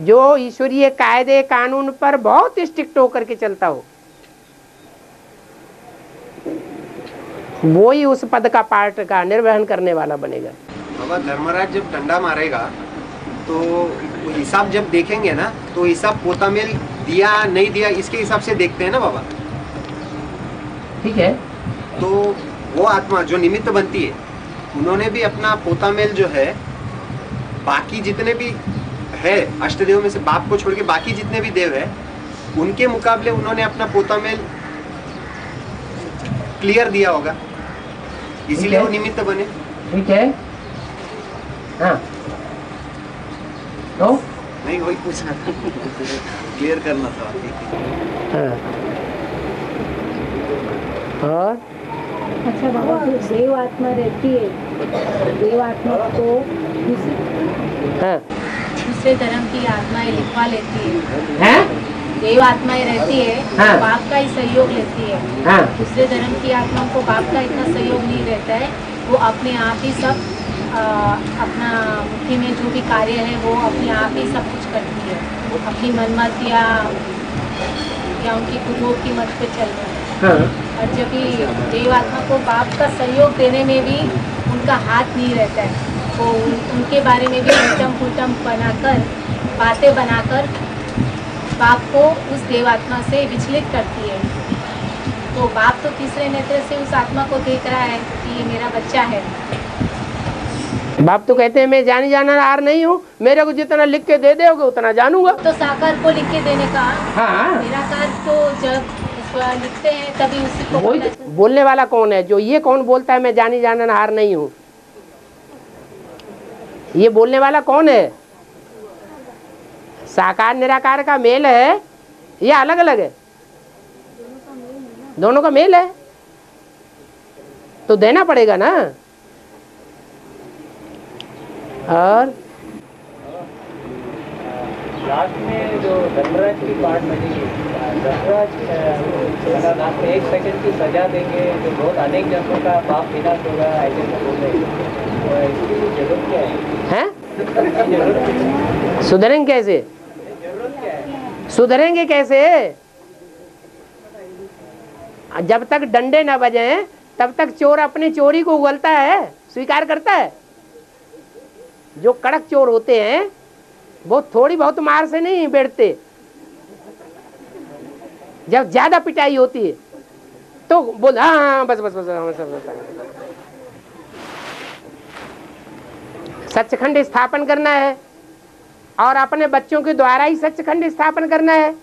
जो ईश्वरीय कायदे कानून पर बहुत स्ट्रिक्ट होकर के चलता हो, वो ही उस पद का पार्ट का निर्वहन करने वाला बनेगा। बाबा, धर्मराज जब डंडा मारेगा तो हिसाब जब देखेंगे ना, तो हिसाब पोता मेल दिया नहीं दिया इसके हिसाब से देखते हैं ना बाबा। ठीक है। तो वो आत्मा जो निमित्त बनती है, उन्होंने भी अपना पोता मेल जो है, बाकी जितने भी है अष्टदेव में से बाप को छोड़ के बाकी जितने भी देव है, उनके मुकाबले उन्होंने अपना पोता मेल क्लियर दिया होगा, इसीलिए वो निमित्त बने। ठीक है। हाँ, तो नहीं, वही पूछना था, क्लियर करना था। हाँ। और अच्छा बाबा, जो देव आत्मा रहती है, देव आत्मा को हाँ, दूसरे धर्म की आत्माएं लिखवा लेती है। हैं? देव आत्माएं रहती है, हाँ। बाप का ही सहयोग लेती है। हाँ। दूसरे धर्म की आत्माओं को बाप का इतना सहयोग नहीं रहता है, वो अपने आप ही सब अपना मुट्ठी में जो भी कार्य है वो अपने आप ही सब कुछ करती है, अपनी मनमत या उनकी गुरुओं की मत पे चल रहा है। हाँ। और जब भी देव आत्मा को बाप का सहयोग देने में भी उनका हाथ नहीं रहता है, वो उनके बारे में भी उल्टम पुल्टम बनाकर बातें बनाकर बाप को उस देवात्मा से विचलित करती है। तो बाप तो तीसरे नेत्र से उस आत्मा को देख रहा है कि ये मेरा बच्चा है। बाप तो कहते हैं मैं जानी जानहार नहीं हूँ, मेरे को जितना लिख के दे दोगे उतना जानूंगा। तो साकार को लिख के देने का हाँ। निराकार तो जब लिखते हैं तभी उसी को वही बोलने वाला कौन है? जो ये कौन बोलता है मैं जानी जाननहार नहीं हूँ, ये बोलने वाला कौन है? साकार निराकार का मेल है या अलग अलग है? दोनों का मेल है तो देना पड़ेगा ना। और लास्ट में जो धनराज की पार्ट बनी, धनराज लास्ट में 1 सेकंड की सजा देंगे जो बहुत अनेक जन्मों का पाप विनाश होगा, ऐसे तो बोल रहे हैं। इसकी जरूरत क्या है? सुधरेंगे कैसे? सुधरेंगे कैसे? जब तक डंडे न बजे तब तक चोर अपनी चोरी को उगलता है, स्वीकार करता है। जो कड़क चोर होते हैं वो थोड़ी बहुत मार से नहीं बैठते, जब ज्यादा पिटाई होती है तो बोल हाँ बस बस बस, बस। सचखंड स्थापन करना है और अपने बच्चों के द्वारा ही सचखंड स्थापन करना है,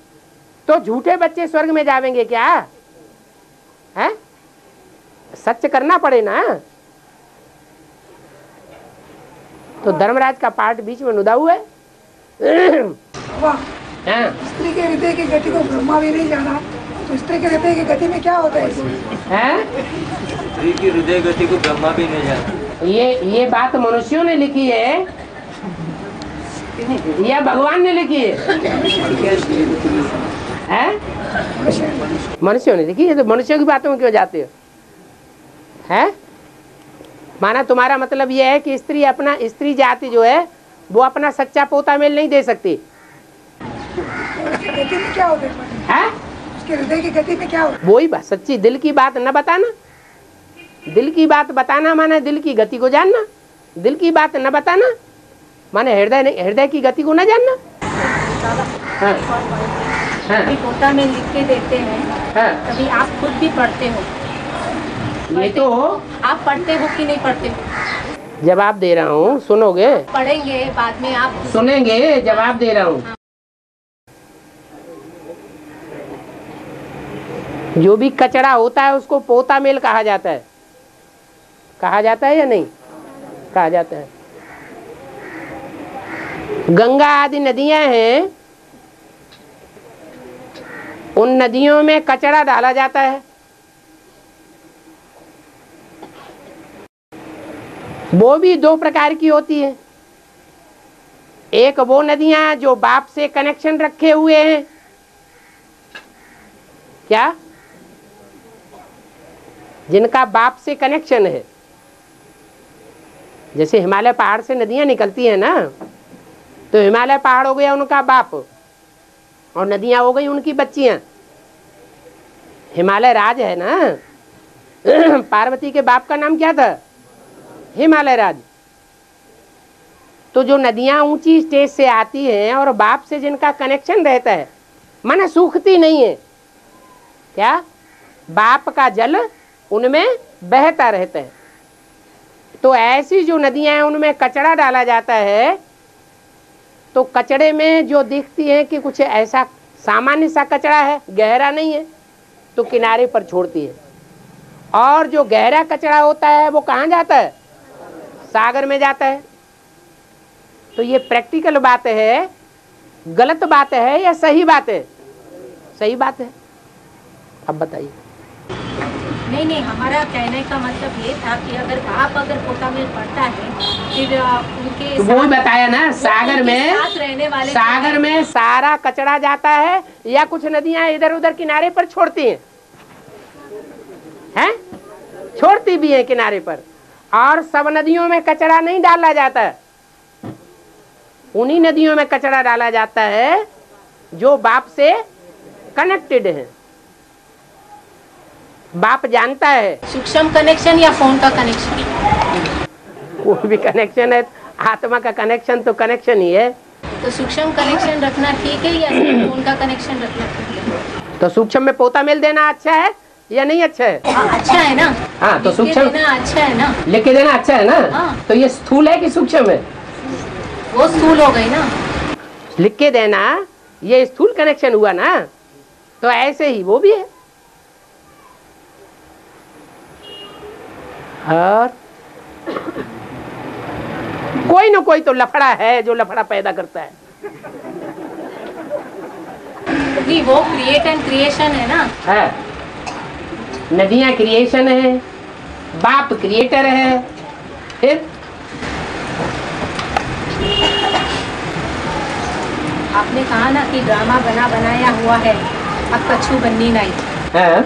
तो झूठे बच्चे स्वर्ग में जावेंगे क्या? है सच करना पड़े ना। तो धर्मराज का पार्ट बीच में नुदा हुआ है। स्त्री के हृदय की गति को ब्रह्मा भी नहीं जाना, तो स्त्री के हृदय की गति में क्या होता है? स्त्री की हृदय गति को ब्रह्मा भी नहीं जाना। ये बात मनुष्यों ने लिखी है या भगवान ने लिखी है? मनुष्यों ने लिखी है। तो मनुष्यों की बातों में क्यों जाते हो? है माना तुम्हारा मतलब यह है कि स्त्री जाति जो है वो अपना सच्चा पोता मेल नहीं दे सकती। गति में क्या होता है? उसके हृदय की गति में क्या होता है? वही बात, सच्ची दिल की बात न बताना। दिल की बात बताना माना दिल की गति को जानना। दिल की बात न बताना माने हृदय की गति को न जानना। कभी पोता में लिख के देते हैं, कभी आप खुद भी पढ़ते हो। ये तो आप पढ़ते हो कि नहीं पढ़ते हो? जवाब दे रहा हूँ, सुनोगे? पढ़ेंगे बाद में, आप सुनेंगे। जवाब दे रहा हूँ। जो भी कचरा होता है उसको पोता मेल कहा जाता है। कहा जाता है या नहीं कहा जाता है? गंगा आदि नदियां हैं, उन नदियों में कचरा डाला जाता है। वो भी 2 प्रकार की होती है। एक वो नदियां जो बाप से कनेक्शन रखे हुए हैं, क्या जिनका बाप से कनेक्शन है। जैसे हिमालय पहाड़ से नदियां निकलती हैं ना, तो हिमालय पहाड़ हो गया उनका बाप और नदियां हो गई उनकी बच्चियां। हिमालय राज है ना। पार्वती के बाप का नाम क्या था? हिमालय राज। तो जो नदियां ऊंची स्टेज से आती हैं और बाप से जिनका कनेक्शन रहता है, माने सूखती नहीं है, क्या बाप का जल उनमें बहता रहता है। तो ऐसी जो नदियां हैं उनमें कचरा डाला जाता है, तो कचड़े में जो दिखती है कि कुछ ऐसा सामान्य सा कचरा है, गहरा नहीं है, तो किनारे पर छोड़ती है। और जो गहरा कचरा होता है वो कहाँ जाता है? सागर में जाता है। तो ये प्रैक्टिकल बात है, गलत बात है या सही बात है? सही बात है। अब बताइए। नहीं, हमारा कहने का मतलब ये था कि अगर पोता में पड़ता है, फिर उनके तो वो बताया ना, सागर में सारा कचरा जाता है या कुछ नदियां इधर उधर किनारे पर छोड़ती हैं? छोड़ती भी हैं किनारे पर। और सब नदियों में कचरा नहीं डाला जाता है। उन्हीं नदियों में कचरा डाला जाता है जो बाप से कनेक्टेड है। बाप जानता है। सूक्ष्म कनेक्शन या फोन का कनेक्शन? कोई भी कनेक्शन है, आत्मा का कनेक्शन तो कनेक्शन ही है। तो सूक्ष्म कनेक्शन रखना ठीक है या फोन का कनेक्शन रखना ठीक है? तो सूक्ष्म में पोता मेल देना अच्छा है या नहीं अच्छा है? अच्छा है ना। हाँ, तो सूक्ष्म देना अच्छा है ना। लिख के देना अच्छा है ना। हाँ। तो ये स्थूल है कि सूक्ष्म है? वो स्थूल हो गई ना। लिख के देना, ये स्थूल कनेक्शन हुआ ना। तो ऐसे ही वो भी है। और कोई ना कोई तो लफड़ा है जो लफड़ा पैदा करता है। जी वो क्रिएट एंड क्रिएशन है ना। है, नदियां क्रिएशन है, बाप क्रिएटर है। फिर आपने कहा ना कि ड्रामा बना बनाया हुआ है, अब कच्छू बन्नी नहीं। है?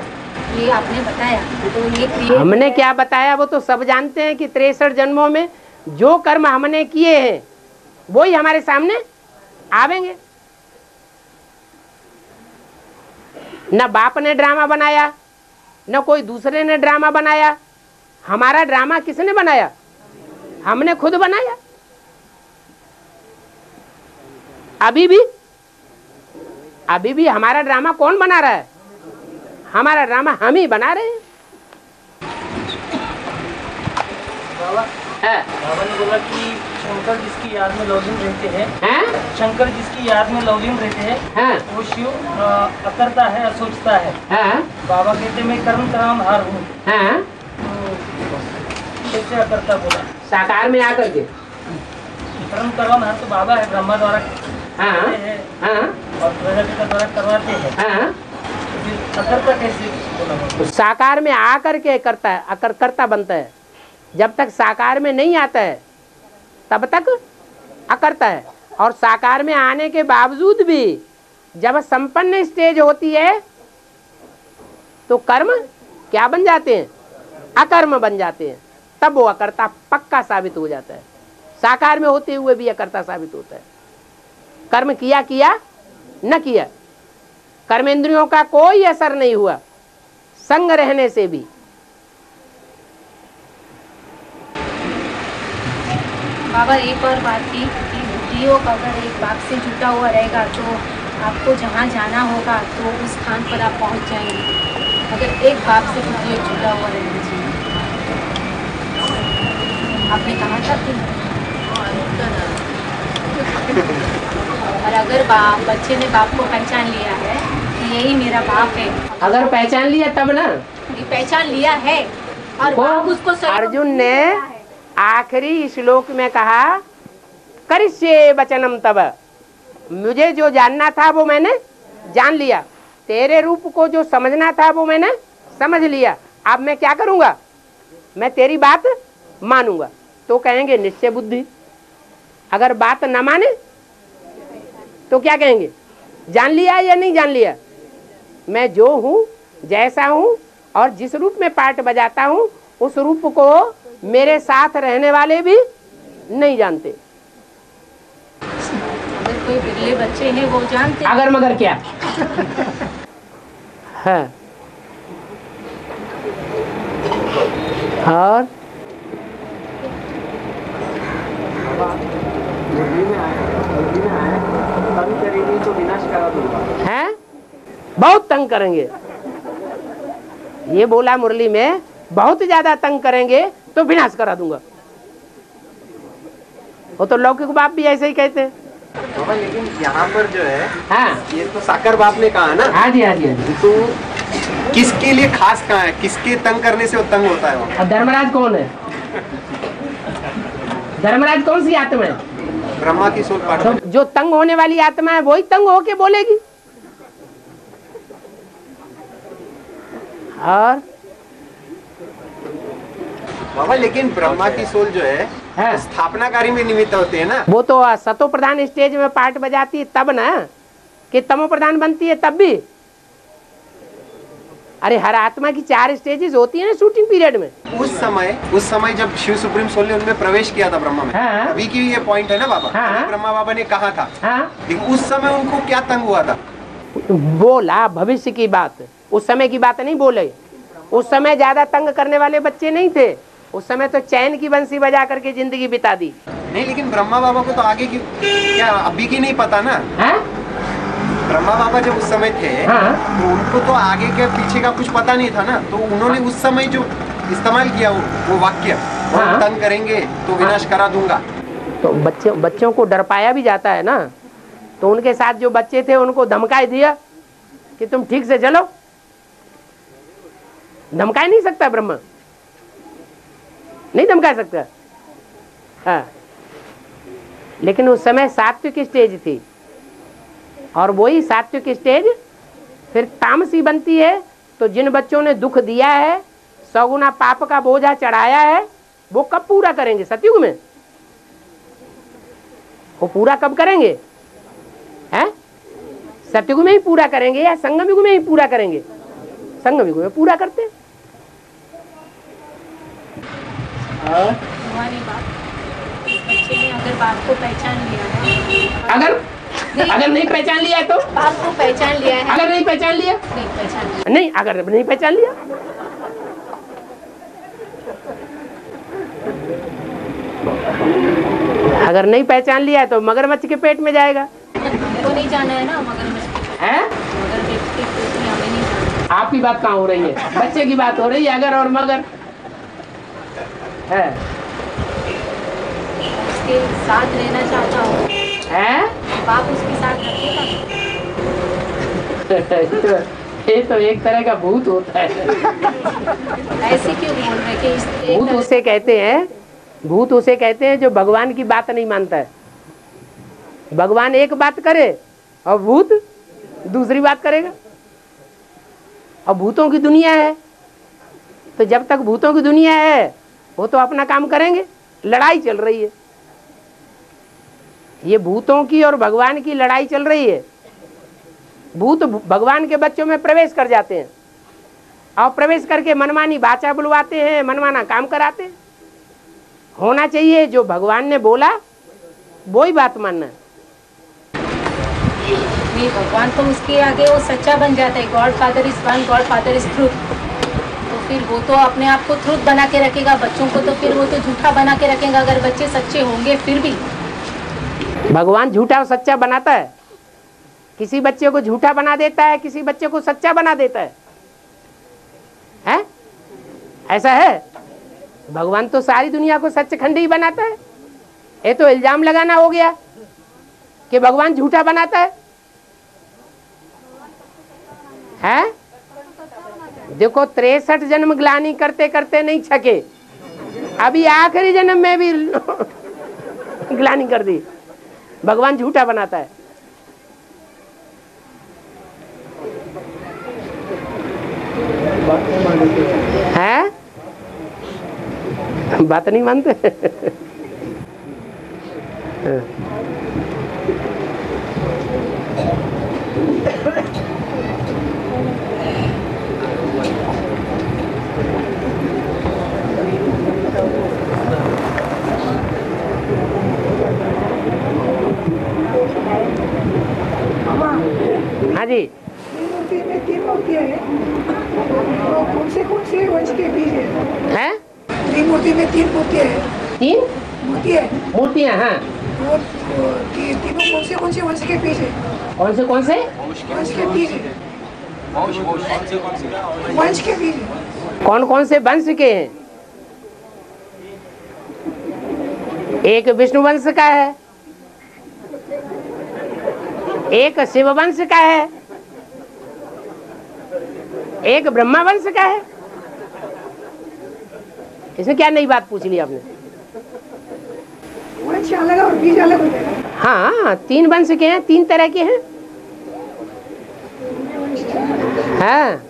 ये आपने बताया, तो ये क्रिएट। हमने क्या बताया वो तो सब जानते हैं कि 63 जन्मों में जो कर्म हमने किए हैं वही हमारे सामने आवेंगे। न बाप ने ड्रामा बनाया, न कोई दूसरे ने ड्रामा बनाया। हमारा ड्रामा किसने बनाया? हमने खुद बनाया। अभी भी हमारा ड्रामा कौन बना रहा है? हमारा ड्रामा हम ही बना रहे हैं। बाबा ने बोला कि शंकर जिसकी याद में लौलीन रहते हैं, शंकर जिसकी याद में लौलीन रहते हैं, वो शिव अकर्ता है, असोचता है। बाबा कहते मैं कर्म कराम हार हूँ, तो कैसे अकर्ता बोला? साकार में आकर के कर्म कराम हार तो बाबा है, ब्रह्मा द्वारा और प्रजापिता द्वारा करवाते हैं, तो अकर्ता कैसे बोला? साकार में आकर के करता है, कर्ता बनता है। जब तक साकार में नहीं आता है तब तक अकर्ता है। और साकार में आने के बावजूद भी जब संपन्न स्टेज होती है तो कर्म क्या बन जाते हैं? अकर्म बन जाते हैं। तब वो अकर्ता पक्का साबित हो जाता है। साकार में होते हुए भी अकर्ता साबित होता है। कर्म किया न किया, कर्मेंद्रियों का कोई असर नहीं हुआ संग रहने से भी। बाबा एक और बात थी कि बुद्धियोग अगर एक बाप से जुटा हुआ रहेगा तो आपको जहाँ जाना होगा तो उस स्थान पर आप पहुँच जाएंगे। अगर एक बाप से बुद्धियोग जुटा हुआ रहना चाहिए। आपने कहा था कि और अगर बच्चे ने बाप को पहचान लिया है कि यही मेरा बाप है, अगर पहचान लिया तब ना, ये पहचान लिया है और बाप उसको अर्जुन ने आखिरी श्लोक में कहा करिष्ये वचनम तब, मुझे जो जानना था वो मैंने जान लिया, तेरे रूप को जो समझना था वो मैंने समझ लिया, अब मैं क्या करूंगा? मैं तेरी बात मानूंगा। तो कहेंगे निश्चय बुद्धि। अगर बात न माने तो क्या कहेंगे? जान लिया या नहीं जान लिया? मैं जो हूँ, जैसा हूँ और जिस रूप में पार्ट बजाता हूँ उस रूप को मेरे साथ रहने वाले भी नहीं जानते। अगर कोई बिरले बच्चे हैं वो जानते। अगर मगर क्या है। और तंग करेंगे तो विनाश करा दूंगा। हैं? बहुत तंग करेंगे। ये बोला मुरली में, बहुत ज्यादा तंग करेंगे तो विनाश करा दूंगा। वो तो लौकिक बाप भी ऐसे ही कहते हैं। बाबा लेकिन यहाँ पर जो है, हाँ, ये तो साकर बाप ने कहा ना। हाँ जी, हाँ जी, हाँ जी। तो किसके लिए खास कहा है? किसके तंग करने से वो तंग होता है? वो धर्मराज कौन है? धर्मराज कौन सी आत्मा है? ब्रह्मा की सोल पाठ। तो जो तंग होने वाली आत्मा है वही तंग होके बोलेगी। और बाबा लेकिन ब्रह्मा की सोल जो है, स्थापना कार्य में निमित्त होते हैं ना। वो तो सतो प्रधान स्टेज में पार्ट बजाती है तब ना, कि तमो प्रधान बनती है तब भी। अरे हर आत्मा की 4 स्टेजेस होती है ना शूटिंग पीरियड में। उस समय जब शिव सुप्रीम सोल ने उनमें प्रवेश किया था ब्रह्मा में, अभी की ये पॉइंट है ना बाबा, ब्रह्मा बाबा ने कहा था, लेकिन उस समय उनको क्या तंग हुआ था? बोला भविष्य की बात, उस समय की बात नहीं बोले। उस समय ज्यादा तंग करने वाले बच्चे नहीं थे। उस समय तो चैन की बंसी बजा करके जिंदगी बिता दी। नहीं, लेकिन ब्रह्मा बाबा को तो आगे की क्या अभी की नहीं पता ना। ब्रह्मा बाबा जब उस समय थे, तो उनको तो आगे के पीछे का कुछ पता नहीं था ना। तो उन्होंने उस समय जो इस्तेमाल किया वो वाक्य, तंग करेंगे तो विनाश करा दूंगा। तो बच्चों को डर पाया भी जाता है ना। तो उनके साथ जो बच्चे थे उनको धमका दिया कि तुम ठीक से चलो। धमका नहीं सकता ब्रह्मा। नहीं धमका सकता। हाँ, लेकिन उस समय सात्विक स्टेज थी, और वही सात्विक स्टेज फिर तामसी बनती है। तो जिन बच्चों ने दुख दिया है, सगुना पाप का बोझा चढ़ाया है, वो कब पूरा करेंगे? सतयुग में। वो पूरा कब करेंगे? हैं? सतयुग में ही पूरा करेंगे या संगम युग में ही पूरा करेंगे? संगम युग में पूरा करते हैं। हमारे बाप, बच्चे ने अगर बाप को पहचान लिया है, अगर नहीं पहचान लिया है तो? बाप को पहचान लिया है। अगर नहीं पहचान लिया? नहीं पहचान लिया। नहीं, अगर नहीं पहचान लिया, अगर नहीं पहचान लिया है तो मगरमच्छ के पेट में जाएगा। हमको नहीं जाना है ना मगरमच्छ है? मगरमच्छ के पेट में हमें नहीं जाना। आपकी बात कहाँ हो रही है? बच्चे की बात हो रही है, अगर और मगर है। उसके साथ रहना चाहता हूँ। है? बाप उसके साथ रखेगा। ये तो एक तरह का भूत होता है। ऐसे क्यों बोल रहे कि भूत उसे कहते हैं, भूत उसे कहते हैं जो भगवान की बात नहीं मानता है। भगवान एक बात करे और भूत दूसरी बात करेगा। और भूतों की दुनिया है, तो जब तक भूतों की दुनिया है वो तो अपना काम करेंगे। लड़ाई चल रही है, ये भूतों की और भगवान की लड़ाई चल रही है। भूत भगवान के बच्चों में प्रवेश कर जाते हैं और प्रवेश करके मनमानी बाचा बुलवाते हैं, मनमाना काम कराते हैं। होना चाहिए जो भगवान ने बोला वो ही बात मानना है। नहीं, भगवान तो उसके आगे वो सच्चा बन जाता है। God father is one, God father is truth. तो फिर वो तो अपने आप को ट्रूथ बना के रखेगा, बच्चों को तो फिर वो तो झूठा बना के रखेगा। अगर बच्चे सच्चे होंगे फिर भी। भगवान झूठा और सच्चा बनाता है। किसी बच्चे को झूठा बना देता है, किसी बच्चे को सच्चा बना देता है। हैं? ऐसा है? भगवान तो सारी दुनिया को सच्चखंड ही बनाता है। ये तो इल्जाम लगाना हो गया कि भगवान झूठा बनाता है। हैं? देखो 63 जन्म ग्लानि करते करते नहीं छके, अभी आखिरी जन्म में भी ग्लानि कर दी। भगवान झूठा बनाता है। हैं? बात नहीं मानते। हाँ जी, तीन मूर्तियाँ हैं, तो कौन से वंश के बीज है? तीन मूर्ति में तीन मूर्तियाँ हैं। तीन मूर्तियाँ? हाँ। वो तीनों कौन से वंश के बीज है? कौन से वंश के बीज है। वंश के बीज है। कौन से वंश के हैं? एक विष्णु वंश का है, एक शिव वंश का है, एक ब्रह्मा वंश का है। इसमें क्या नई बात पूछ ली आपने? वंश अलग और बीज अलग होते हैं। हाँ, तीन वंश के हैं, तीन तरह के हैं। हाँ,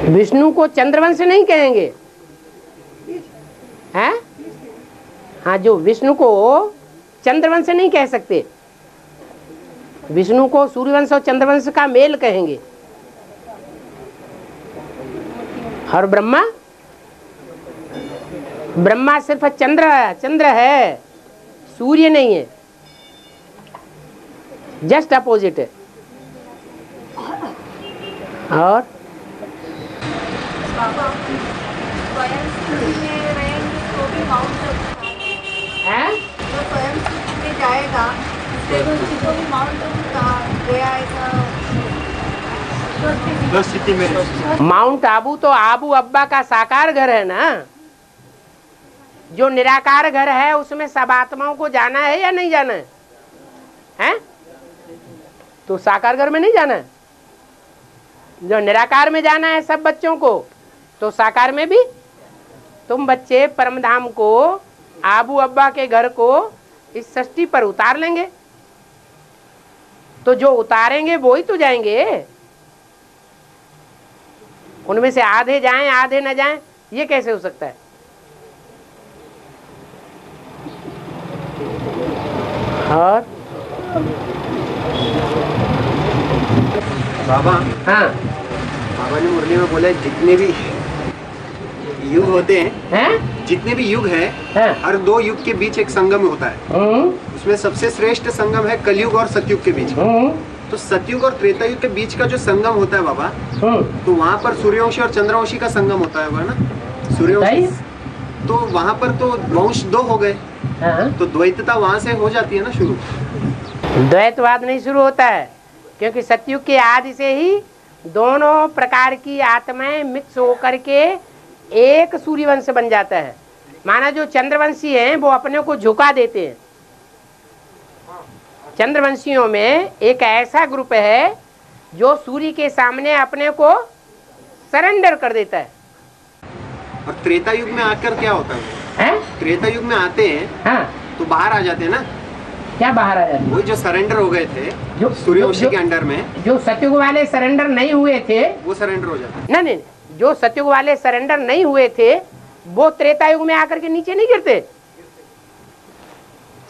विष्णु को चंद्रवंश नहीं कहेंगे। हैं? हाँ, जो विष्णु को चंद्रवंश नहीं कह सकते, विष्णु को सूर्यवंश और चंद्रवंश का मेल कहेंगे। और ब्रह्मा सिर्फ चंद्र है, सूर्य नहीं है, जस्ट अपोजिट है। और है? जाएगा माउंट आबू तो आबू अब्बा का साकार घर है ना। जो निराकार घर है उसमें सब आत्माओं को जाना है या नहीं जाना है? हैं? तो साकार घर में नहीं जाना है। जो निराकार में जाना है सब बच्चों को, तो साकार में भी तुम बच्चे परमधाम को, आबू अब्बा के घर को इस षष्ठी पर उतार लेंगे, तो जो उतारेंगे वो ही तो जाएंगे। उनमें से आधे जाएं आधे न जाएं, ये कैसे हो सकता है? और बाबा, हाँ, बाबा ने मुरली में बोला जितने भी युग होते हैं, जितने भी युग है, हाँ, हर 2 युग के बीच एक संगम होता है। उसमें सबसे श्रेष्ठ संगम है कलयुग और सतयुग के बीच का। तो सतयुग और त्रेता युग के बीच का जो संगम होता है बाबा, तो वहाँ पर सूर्यवंशी और चंद्रवंशी का संगम होता है ना। सूर्यवंशी, तो वहाँ पर तो वंश 2 हो गए, तो द्वैतता वहाँ से हो जाती है ना शुरू। द्वैतवाद नहीं शुरू होता है, क्योंकि सतयुग के आदि से ही दोनों प्रकार की आत्माएं मिक्स होकर के एक सूर्यवंश बन जाता है। माना जो चंद्रवंशी हैं वो अपने को झुका देते हैं। चंद्रवंशियों में एक ऐसा ग्रुप है जो सूर्य के सामने अपने को सरेंडर कर देता है। और त्रेता युग में आकर क्या होता है? त्रेता युग में आते हैं, हाँ, तो बाहर आ जाते हैं ना। क्या बाहर आ जाते? वो जो सरेंडर हो गए थे जो सूर्यवंशी के अंडर में, जो सतयुग वाले सरेंडर नहीं हुए थे वो सरेंडर हो जाते हैं। नहीं, जो सतयुग वाले सरेंडर नहीं हुए थे वो त्रेता युग में आकर के नीचे नहीं गिरते।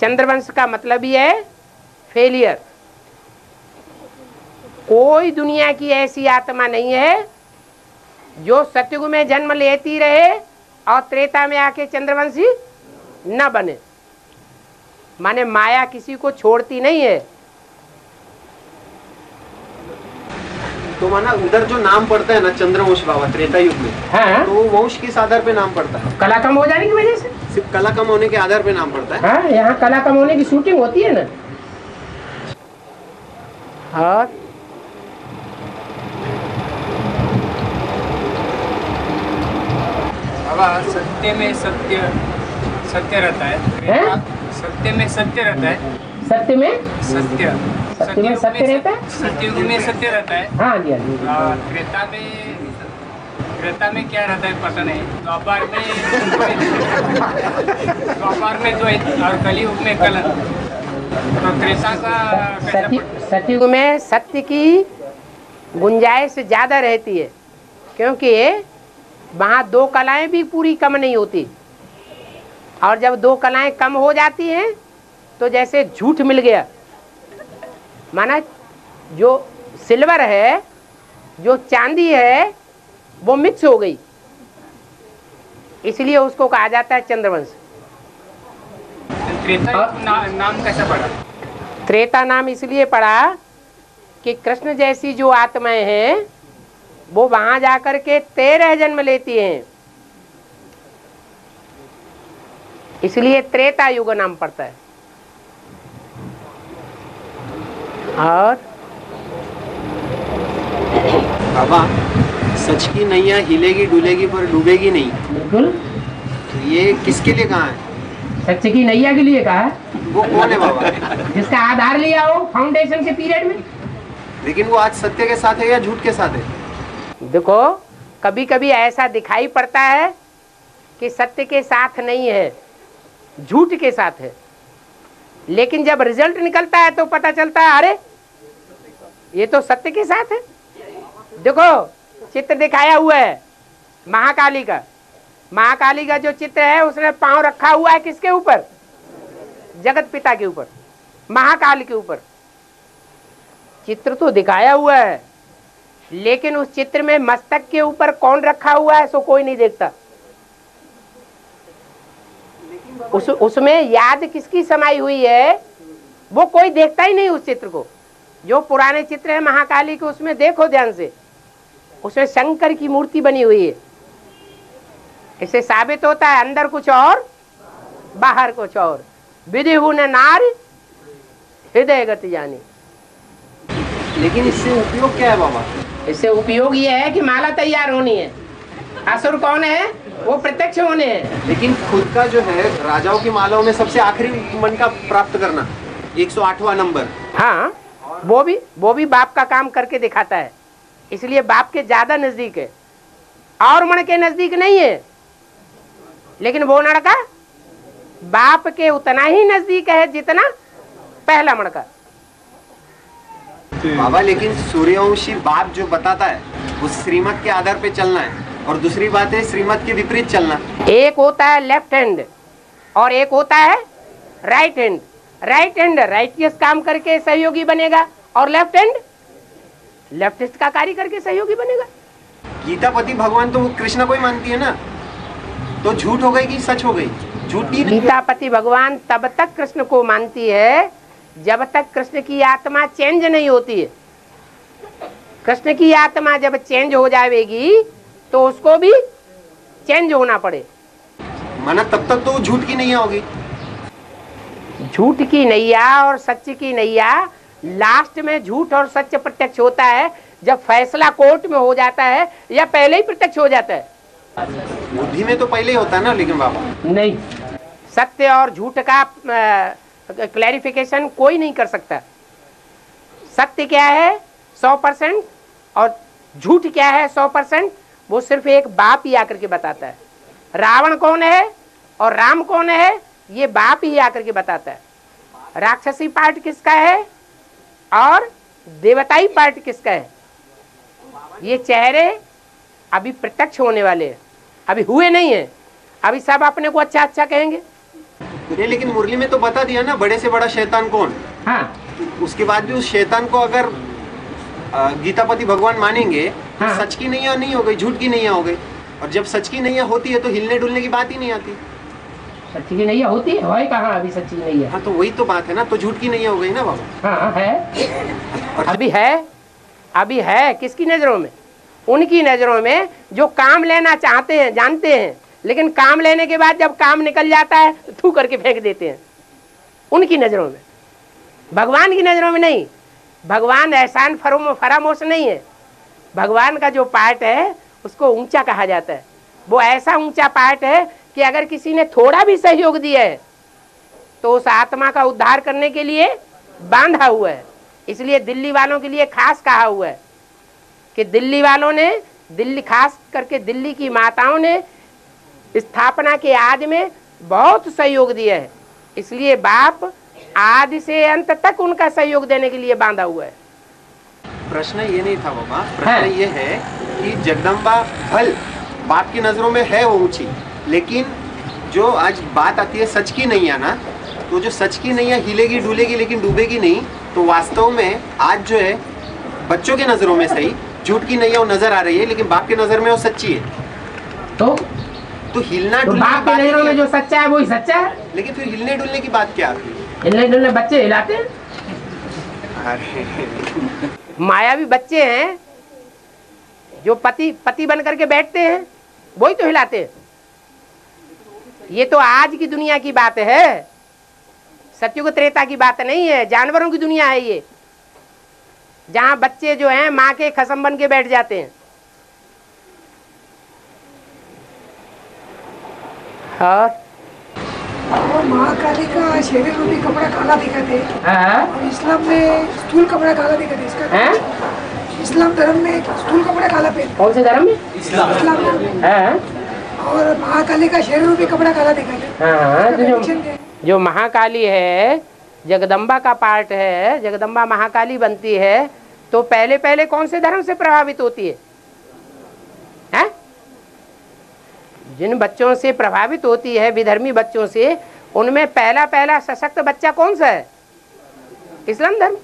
चंद्रवंश का मतलब ही है फेलियर। कोई दुनिया की ऐसी आत्मा नहीं है जो सतयुग में जन्म लेती रहे और त्रेता में आके चंद्रवंशी न बने। माने माया किसी को छोड़ती नहीं है। तो माना उधर जो नाम पड़ता है ना चंद्रवंश बाबा त्रेता युग में, हाँ, तो वो वंश किस आधार पे नाम पड़ता है? कला कम हो जाने की वजह से। सिर्फ कला कम होने के आधार पे नाम पड़ता है। हाँ, यहाँ कला कम होने की शूटिंग होती है ना। और सत्य में सत्य रहता है, सत्य में सत्य रहता है, सत्य में सत्य में सत्य रहता है, सत्युग में सत्य रहता है। हाँ जी, हाँ जी। त्रेता में क्या रहता है पता नहीं। द्वापर में द्वैत और कलयुग में कलन। तो त्रेता का सतयुग में सत्य की गुंजाइश ज्यादा रहती है, क्योंकि वहाँ 2 कलाएं भी पूरी कम नहीं होती। और जब 2 कलाएं कम हो जाती हैं तो जैसे झूठ मिल गया। माना जो सिल्वर है, जो चांदी है, वो मिक्स हो गई, इसलिए उसको कहा जाता है चंद्रवंश। त्रेता नाम कैसा पड़ा? त्रेता नाम इसलिए पड़ा कि कृष्ण जैसी जो आत्माएं हैं वो वहां जाकर के 13 जन्म लेती हैं, इसलिए त्रेता युग नाम पड़ता है। और बाबा, सच की नैया हिलेगी डुलेगी पर डूबेगी नहीं। बिल्कुल। तो ये किसके लिए कहा है? सच की नैया के लिए कहा है। वो कौन है बाबा? जिसका आधार लिया हो फाउंडेशन के पीरियड में। लेकिन वो आज सत्य के साथ है या झूठ के साथ है? देखो, कभी कभी ऐसा दिखाई पड़ता है कि सत्य के साथ नहीं है, झूठ के साथ है, लेकिन जब रिजल्ट निकलता है तो पता चलता है अरे ये तो सत्य के साथ है। देखो, चित्र दिखाया हुआ है महाकाली का। महाकाली का जो चित्र है उसने पांव रखा हुआ है किसके ऊपर? जगत पिता के ऊपर, महाकाल के ऊपर। चित्र तो दिखाया हुआ है, लेकिन उस चित्र में मस्तक के ऊपर कौन रखा हुआ है सो कोई नहीं देखता। उसमें याद किसकी समाई हुई है वो कोई देखता ही नहीं उस चित्र को। जो पुराने चित्र है महाकाली के, उसमें देखो ध्यान से, उसमें शंकर की मूर्ति बनी हुई है। इससे साबित होता है अंदर कुछ और बाहर कुछ और। विधि न नार हृदय गति जानी। लेकिन इससे उपयोग क्या है बाबा? इससे उपयोग ये है कि माला तैयार होनी है। असुर कौन है? वो प्रत्यक्ष होने हैं। लेकिन खुद का जो है राजाओं की मालाओं में सबसे आखिरी मन का प्राप्त करना, 108वां नंबर। हाँ, वो भी बाप का काम करके दिखाता है, इसलिए बाप के ज्यादा नजदीक है और मन के नजदीक नहीं है। लेकिन वो लड़का बाप के उतना ही नजदीक है जितना पहला मड़का। बाबा लेकिन सूर्यवंशी बाप जो बताता है वो श्रीमत के आधार पे चलना है, और दूसरी बात है श्रीमत के विपरीत चलना। एक होता है लेफ्ट हैंड और एक होता है right hand. Right hand righteous काम करके सहयोगी बनेगा और लेफ्ट हैंड लेफ्टिस्ट का कार्य करके सहयोगी बनेगा। गीतापति भगवान तो वो कृष्ण को ही मानती है ना, तो झूठ हो गई कि सच हो गई? झूठ नहीं। गीतापति भगवान तब तक कृष्ण को मानती है जब तक कृष्ण की आत्मा चेंज नहीं होती है। कृष्ण की आत्मा जब चेंज हो जाएगी तो उसको भी चेंज होना पड़े। माना तब तक तो झूठ की नैया होगी। झूठ की नैया और सच की नैया, लास्ट में झूठ और सच प्रत्यक्ष होता है जब फैसला कोर्ट में हो जाता है या पहले ही प्रत्यक्ष हो जाता है। बुद्धि में तो पहले ही होता है ना। लेकिन बाबा नहीं, सत्य और झूठ का क्लैरिफिकेशन कोई नहीं कर सकता। सत्य क्या है 100% और झूठ क्या है 100%, वो सिर्फ एक बाप ही आकर के बताता है। रावण कौन है और राम कौन है ये बाप ही आकर के बताता है। राक्षसी पार्ट किसका है और देवताई पार्ट किसका है, ये चेहरे अभी प्रत्यक्ष होने वाले हैं, अभी हुए नहीं है। अभी सब अपने को अच्छा अच्छा कहेंगे। ये लेकिन मुरली में तो बता दिया ना बड़े से बड़ा शैतान कौन। हाँ। उसके बाद भी उस शैतान को अगर गीतापति भगवान मानेंगे तो हाँ। सच की नैया नहीं हो गई, झूठ की नैया हो गई। और जब सच की नैया होती है तो हिलने डुलने की बात ही नहीं आती। सच्ची की नैया होती है कहाँ अभी सच्ची नैया। हाँ तो वही तो बात है ना, तो झूठ की नैया हो गई ना बाबा। हाँ है, अभी है किसकी नजरों में? उनकी नजरों में जो काम लेना चाहते हैं, जानते हैं, लेकिन काम लेने के बाद जब काम निकल जाता है तो थू करके फेंक देते हैं। उनकी नजरों में, भगवान की नजरों में नहीं। भगवान एहसान फरामोश नहीं है। भगवान का जो पार्ट है उसको ऊंचा कहा जाता है। वो ऐसा ऊंचा पार्ट है कि अगर किसी ने थोड़ा भी सहयोग दिया है तो उस आत्मा का उद्धार करने के लिए बांधा हुआ है। इसलिए दिल्ली वालों के लिए खास कहा हुआ है कि दिल्ली वालों ने, दिल्ली खास करके दिल्ली की माताओं ने स्थापना के आदि में बहुत सहयोग दिया है। इसलिए बाप आदि से अंत तक उनका सहयोग देने के लिए बांधा हुआ है। प्रश्न ये नहीं था बाबा, प्रश्न ये है कि जगदम्बा भल बाप की नजरों में है वो ऊंची, लेकिन जो आज बात आती है सच की नैया ना, तो जो सच की नैया हिलेगी डुलेगी लेकिन डूबेगी नहीं। तो वास्तव में आज जो है बच्चों के नजरों में सही झूठ की नैया वो नजर आ रही है, लेकिन बाप की नजर में वो सच्ची है। तो हिलना तो बाप की नजरों में जो सच्चा है वही सच्चा है। लेकिन फिर हिलने डुलने की बात क्या आती है? हिलने डुलने बच्चे हिलाते हैं। मायावी बच्चे हैं जो पति बन करके बैठते हैं, वही तो हिलाते हैं। ये तो आज की दुनिया की बात है, सतयुग त्रेता की बात नहीं है। जानवरों की दुनिया है ये, जहां बच्चे जो हैं माँ के खसम बन के बैठ जाते हैं। और महाकाली का शरीर रूपी कपड़ा काला दिखाते हैं और इस्लाम में स्थूल कपड़ा काला दिखाते हैं। इसका इस्लाम धर्म में स्थूल कपड़ा काला पहनते। कौन से धर्म में? इस्लाम धर्म में। और महाकाली का शरीर रूपी कपड़ा काला दिखाते हैं। जो महाकाली है जगदम्बा का पार्ट है, जगदम्बा महाकाली बनती है, तो पहले पहले कौन से धर्म से प्रभावित होती है? हैं? जिन बच्चों से प्रभावित होती है, विधर्मी बच्चों से, उनमें पहला पहला सशक्त बच्चा कौन सा है? इस्लाम धर्म।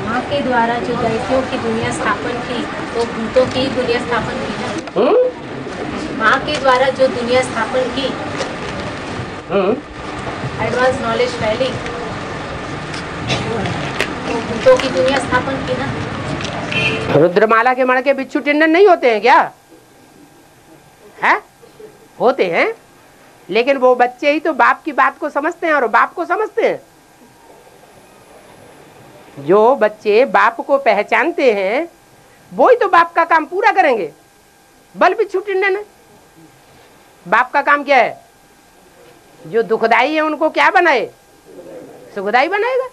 माँ के द्वारा जो दैत्यों की दुनिया स्थापन की, तो भूतों की दुनिया स्थापन की ना। माँ के द्वारा जो दुनिया स्थापन की, एडवांस नॉलेज फैली, तो भूतों की दुनिया स्थापन की ना। रुद्रमाला के मण के बिच्छू टिंडन नहीं होते हैं क्या? है? होते हैं, लेकिन वो बच्चे ही तो बाप की बात को समझते हैं और बाप को समझते हैं। जो बच्चे बाप को पहचानते हैं वो ही तो बाप का काम पूरा करेंगे। बल बिच्छू टिंडन है। बाप का काम क्या है? जो दुखदाई है उनको क्या बनाए? सुखदाई बनाएगा।